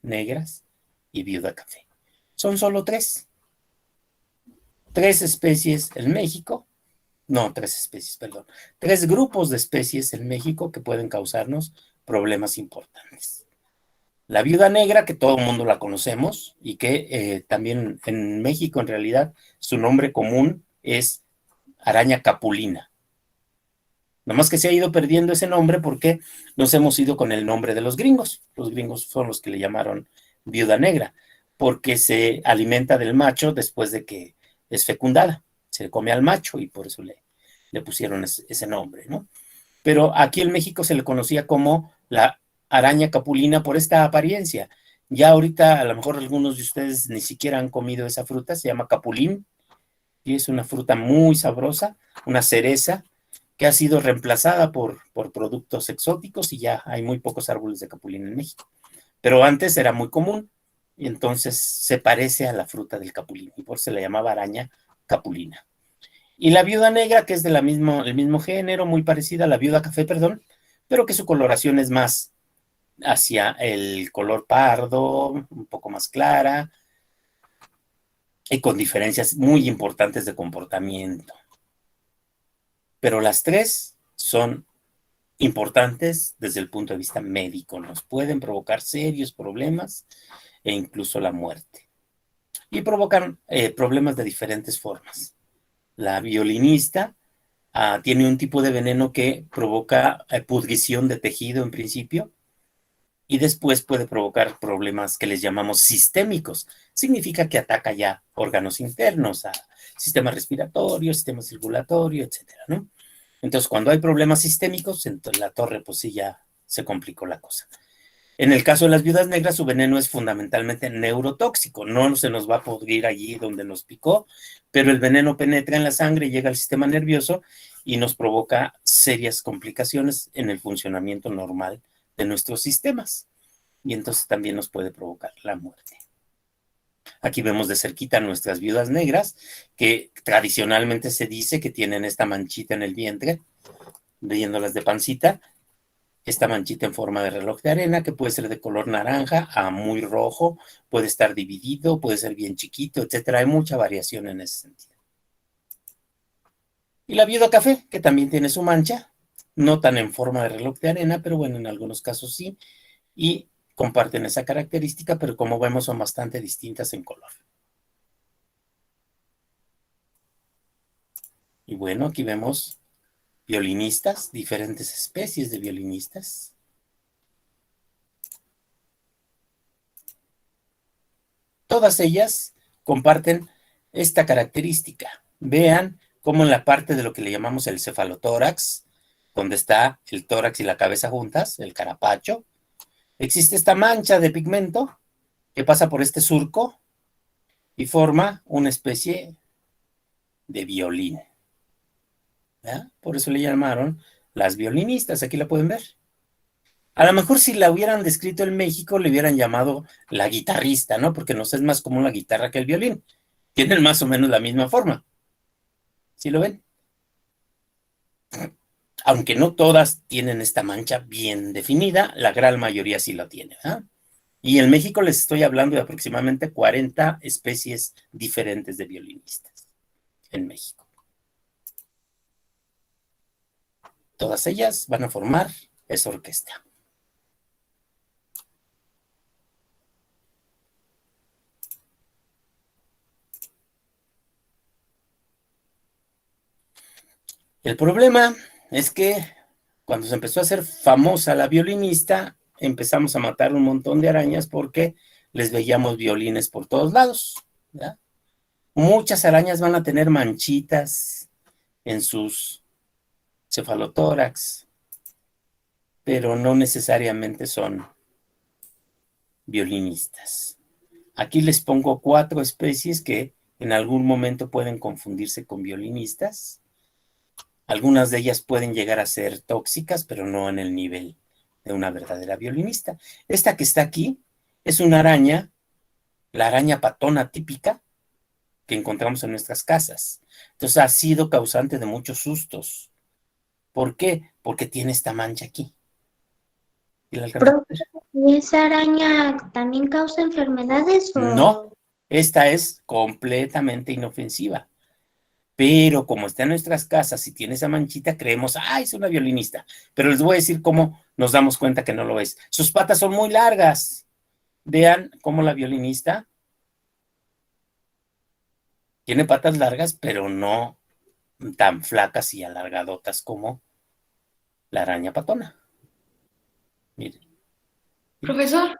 negras y viuda café. Son solo 3. 3 especies en México. No, 3 especies, perdón. 3 grupos de especies en México que pueden causarnos problemas importantes. La viuda negra, que todo el mundo la conocemos y que también en México en realidad su nombre común es araña capulina. Nomás que se ha ido perdiendo ese nombre porque nos hemos ido con el nombre de los gringos. Los gringos son los que le llamaron viuda negra, porque se alimenta del macho después de que es fecundada. Se come al macho y por eso le pusieron ese nombre, ¿no? Pero aquí en México se le conocía como la araña capulina por esta apariencia. Ya ahorita a lo mejor algunos de ustedes ni siquiera han comido esa fruta, se llama capulín, y es una fruta muy sabrosa, una cereza, que ha sido reemplazada por productos exóticos y ya hay muy pocos árboles de capulín en México. Pero antes era muy común y entonces se parece a la fruta del capulín y por eso se le llamaba araña capulina. Y la viuda negra, que es del mismo género, muy parecida a la viuda café, perdón, pero que su coloración es más hacia el color pardo, un poco más clara, y con diferencias muy importantes de comportamiento. Pero las 3 son importantes desde el punto de vista médico, nos pueden provocar serios problemas e incluso la muerte. Y provocan problemas de diferentes formas. La violinista tiene un tipo de veneno que provoca pudrición de tejido en principio y después puede provocar problemas que les llamamos sistémicos. Significa que ataca ya órganos internos, a sistema respiratorio, sistema circulatorio, etcétera, ¿no? Entonces, cuando hay problemas sistémicos, entonces la torre, pues sí, ya se complicó la cosa. En el caso de las viudas negras, su veneno es fundamentalmente neurotóxico. No se nos va a pudrir allí donde nos picó, pero el veneno penetra en la sangre y llega al sistema nervioso y nos provoca serias complicaciones en el funcionamiento normal de nuestros sistemas. Y entonces también nos puede provocar la muerte. Aquí vemos de cerquita nuestras viudas negras, que tradicionalmente se dice que tienen esta manchita en el vientre, viéndolas de pancita, esta manchita en forma de reloj de arena, que puede ser de color naranja a muy rojo, puede estar dividido, puede ser bien chiquito, etcétera. Hay mucha variación en ese sentido. Y la viuda café, que también tiene su mancha, no tan en forma de reloj de arena, pero bueno, en algunos casos sí, y comparten esa característica, pero como vemos son bastante distintas en color. Y bueno, aquí vemos violinistas, diferentes especies de violinistas. Todas ellas comparten esta característica. Vean como en la parte de lo que le llamamos el cefalotórax, donde está el tórax y la cabeza juntas, el carapacho, existe esta mancha de pigmento que pasa por este surco y forma una especie de violín. ¿Ya? Por eso le llamaron las violinistas, aquí la pueden ver. A lo mejor si la hubieran descrito en México, le hubieran llamado la guitarrista, ¿no? Porque nos es más común la guitarra que el violín. Tienen más o menos la misma forma. ¿Sí lo ven? Aunque no todas tienen esta mancha bien definida, la gran mayoría sí la tiene. ¿Eh? Y en México les estoy hablando de aproximadamente 40 especies diferentes de violinistas en México. Todas ellas van a formar esa orquesta. El problema es que cuando se empezó a hacer famosa la violinista, empezamos a matar un montón de arañas porque les veíamos violines por todos lados. ¿Ya? Muchas arañas van a tener manchitas en sus cefalotórax, pero no necesariamente son violinistas. Aquí les pongo 4 especies que en algún momento pueden confundirse con violinistas. Algunas de ellas pueden llegar a ser tóxicas, pero no en el nivel de una verdadera violinista. Esta que está aquí es una araña, la araña patona típica que encontramos en nuestras casas. Entonces ha sido causante de muchos sustos. ¿Por qué? Porque tiene esta mancha aquí. ¿Y esa araña también causa enfermedades o...? No, esta es completamente inofensiva. Pero como está en nuestras casas y tiene esa manchita, creemos, es una violinista. Pero les voy a decir cómo nos damos cuenta que no lo es. Sus patas son muy largas. Vean cómo la violinista tiene patas largas, pero no tan flacas y alargadotas como la araña patona. Miren. Profesor,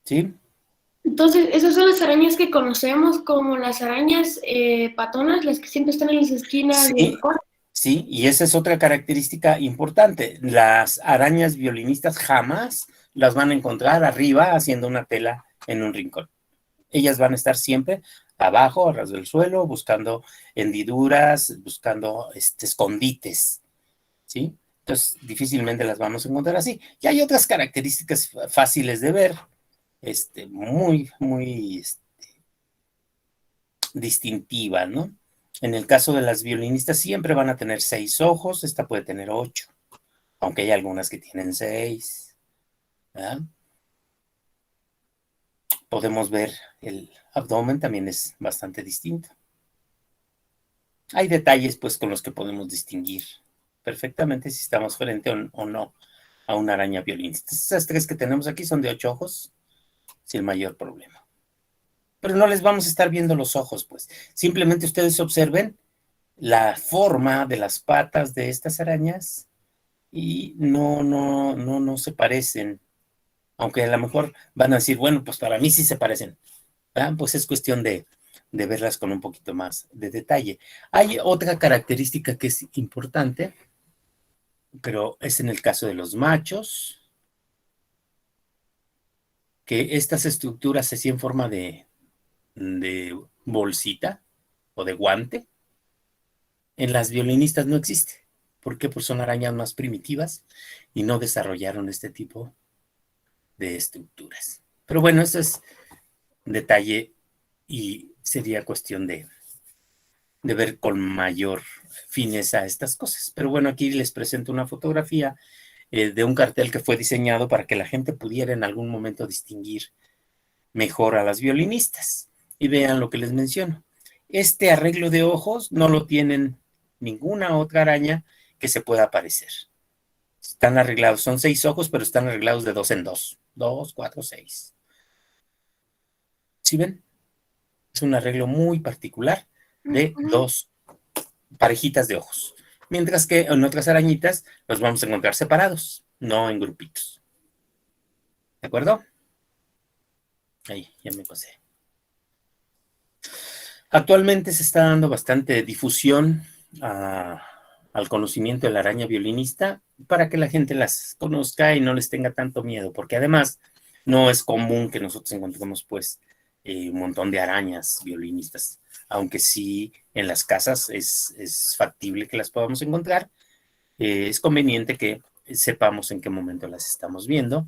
¿Sí? entonces esas son las arañas que conocemos como las arañas patonas, las que siempre están en las esquinas Sí, del cuarto. sí, y esa es otra característica importante. Las arañas violinistas jamás las van a encontrar arriba haciendo una tela en un rincón. Ellas van a estar siempre abajo, a ras del suelo, buscando hendiduras, buscando escondites, ¿sí? Entonces, difícilmente las vamos a encontrar así. Y hay otras características fáciles de ver, muy distintivas, ¿no? En el caso de las violinistas siempre van a tener 6 ojos, esta puede tener 8, aunque hay algunas que tienen 6, ¿verdad? Podemos ver el abdomen, también es bastante distinto. Hay detalles, pues, con los que podemos distinguir perfectamente si estamos frente o no a una araña violinista. Esas 3 que tenemos aquí son de 8 ojos, sin mayor problema. Pero no les vamos a estar viendo los ojos, pues. Simplemente ustedes observen la forma de las patas de estas arañas y no se parecen. Aunque a lo mejor van a decir, bueno, pues para mí sí se parecen. ¿Verdad? Pues es cuestión de verlas con un poquito más de detalle. Hay otra característica que es importante, pero es en el caso de los machos, que estas estructuras así en forma de bolsita o de guante, en las violinistas no existe. ¿Por qué? Pues son arañas más primitivas y no desarrollaron este tipo de estructuras. Pero bueno, eso es detalle y sería cuestión de ver con mayor fineza estas cosas. Pero bueno, aquí les presento una fotografía de un cartel que fue diseñado para que la gente pudiera en algún momento distinguir mejor a las violinistas. Y vean lo que les menciono. Este arreglo de ojos no lo tienen ninguna otra araña que se pueda parecer. Están arreglados, son 6 ojos, pero están arreglados de 2 en 2. 2, 4, 6. ¿Sí ven? Es un arreglo muy particular de 2 parejitas de ojos. Mientras que en otras arañitas los vamos a encontrar separados, no en grupitos. ¿De acuerdo? Ahí, ya me pasé. Actualmente se está dando bastante difusión al conocimiento de la araña violinista para que la gente las conozca y no les tenga tanto miedo, porque además no es común que nosotros encontremos pues un montón de arañas violinistas, aunque sí en las casas es factible que las podamos encontrar. Es conveniente que sepamos en qué momento las estamos viendo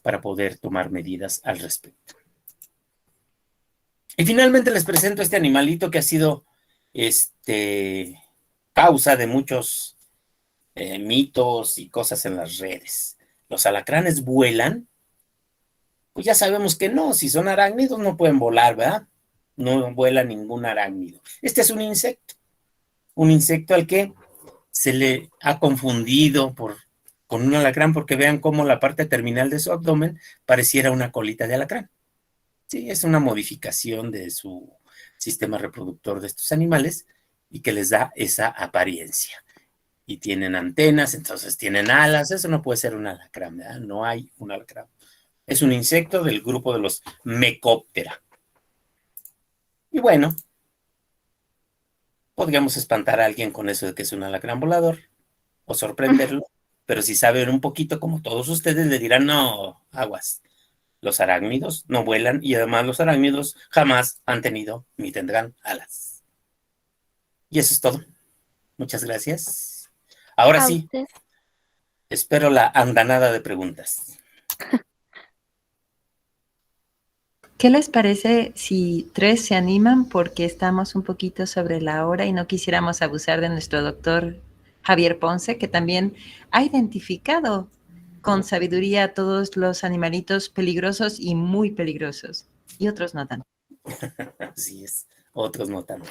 para poder tomar medidas al respecto. Y finalmente les presento este animalito que ha sido causa de muchos mitos y cosas en las redes. ¿Los alacranes vuelan? Pues ya sabemos que no, si son arácnidos no pueden volar, ¿verdad? No vuela ningún arácnido. Este es un insecto al que se le ha confundido con un alacrán, porque vean cómo la parte terminal de su abdomen pareciera una colita de alacrán. Sí, es una modificación de su sistema reproductor de estos animales y que les da esa apariencia. Y tienen antenas, entonces tienen alas. Eso no puede ser un alacrán, ¿verdad? No hay un alacrán. Es un insecto del grupo de los Mecoptera. Y bueno, podríamos espantar a alguien con eso de que es un alacrán volador o sorprenderlo, pero si saben un poquito, como todos ustedes, le dirán, no, aguas. Los arácnidos no vuelan y además los arácnidos jamás han tenido ni tendrán alas. Y eso es todo. Muchas gracias. Ahora sí, espero la andanada de preguntas. ¿Qué les parece si 3 se animan? Porque estamos un poquito sobre la hora y no quisiéramos abusar de nuestro doctor Javier Ponce, que también ha identificado con sabiduría a todos los animalitos peligrosos y muy peligrosos, y otros no tanto. Así es, otros no tanto.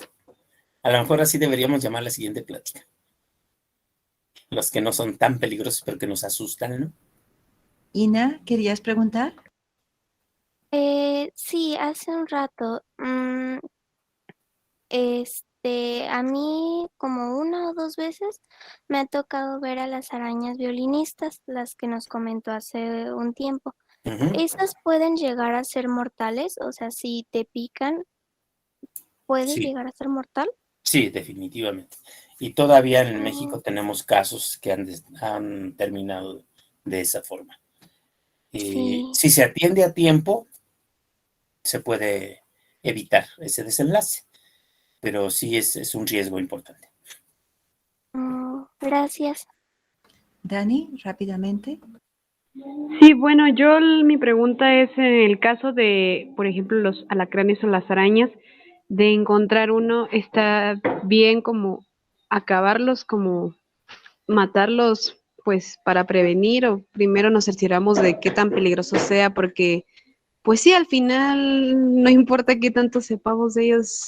A lo mejor así deberíamos llamar la siguiente plática. Los que no son tan peligrosos, pero que nos asustan, ¿no? Ina, ¿querías preguntar? Sí, hace un rato. A mí como 1 o 2 veces me ha tocado ver a las arañas violinistas, las que nos comentó hace un tiempo. ¿Esas pueden llegar a ser mortales? O sea, si te pican, ¿puedes llegar a ser mortal? Sí, definitivamente. Y todavía en México tenemos casos que han terminado de esa forma. Sí. Si se atiende a tiempo, se puede evitar ese desenlace, pero sí es un riesgo importante. Gracias. Dani, rápidamente. Sí, bueno, mi pregunta es en el caso de, por ejemplo, los alacranes o las arañas, de encontrar uno, ¿está bien como acabarlos, como matarlos, pues para prevenir, o primero nos cercioramos de qué tan peligroso sea? Porque, pues sí, al final no importa qué tanto sepamos de ellos,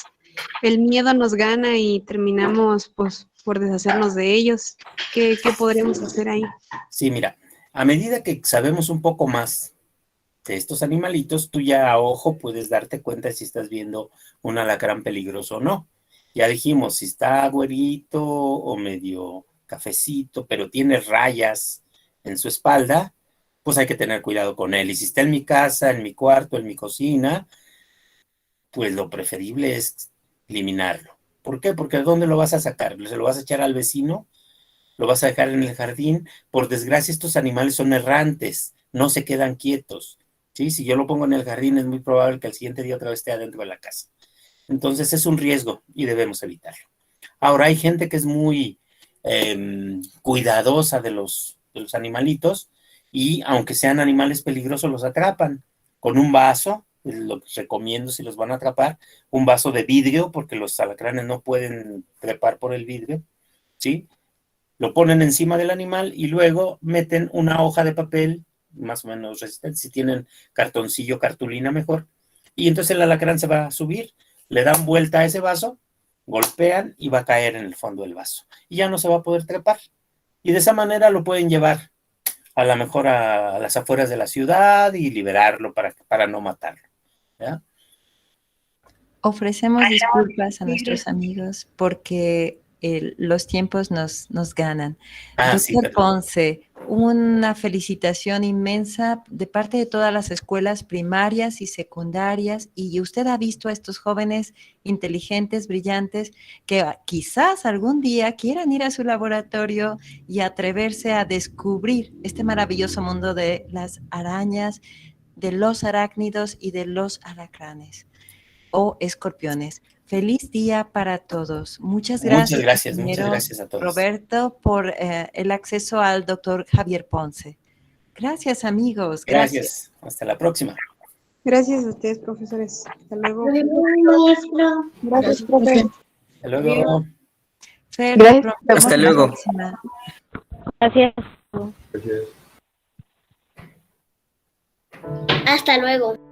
el miedo nos gana y terminamos pues por deshacernos de ellos. ¿Qué podríamos hacer ahí? Sí, mira, a medida que sabemos un poco más de estos animalitos, tú ya a ojo puedes darte cuenta si estás viendo un alacrán peligroso o no. Ya dijimos, si está güerito o medio cafecito, pero tiene rayas en su espalda, pues hay que tener cuidado con él. Y si está en mi casa, en mi cuarto, en mi cocina, pues lo preferible es eliminarlo. ¿Por qué? Porque ¿dónde lo vas a sacar? ¿Se lo vas a echar al vecino? ¿Lo vas a dejar en el jardín? Por desgracia, estos animales son errantes, no se quedan quietos. ¿Sí? Si yo lo pongo en el jardín, es muy probable que al siguiente día otra vez esté adentro de la casa. Entonces es un riesgo y debemos evitarlo. Ahora hay gente que es muy cuidadosa de los animalitos y aunque sean animales peligrosos, los atrapan con un vaso. Lo que recomiendo si los van a atrapar, un vaso de vidrio, porque los alacranes no pueden trepar por el vidrio, ¿sí? Lo ponen encima del animal y luego meten una hoja de papel más o menos resistente, si tienen cartoncillo, cartulina mejor, y entonces el alacrán se va a subir, le dan vuelta a ese vaso, golpean y va a caer en el fondo del vaso, y ya no se va a poder trepar, y de esa manera lo pueden llevar a lo mejor a las afueras de la ciudad y liberarlo para no matarlo, ¿ya? Ofrecemos disculpas a nuestros amigos porque los tiempos nos ganan. Sí, Doctor Ponce, una felicitación inmensa de parte de todas las escuelas primarias y secundarias, y usted ha visto a estos jóvenes inteligentes, brillantes, que quizás algún día quieran ir a su laboratorio y atreverse a descubrir este maravilloso mundo de las arañas, de los arácnidos y de los alacranes o escorpiones. Feliz día para todos. Muchas gracias a todos. Roberto, por el acceso al doctor Javier Ponce. Gracias, amigos. Gracias. Hasta la próxima. Gracias a ustedes, profesores. Hasta luego. Gracias, profe. Hasta luego. Fer, Gracias. Hasta luego. Gracias. Hasta luego.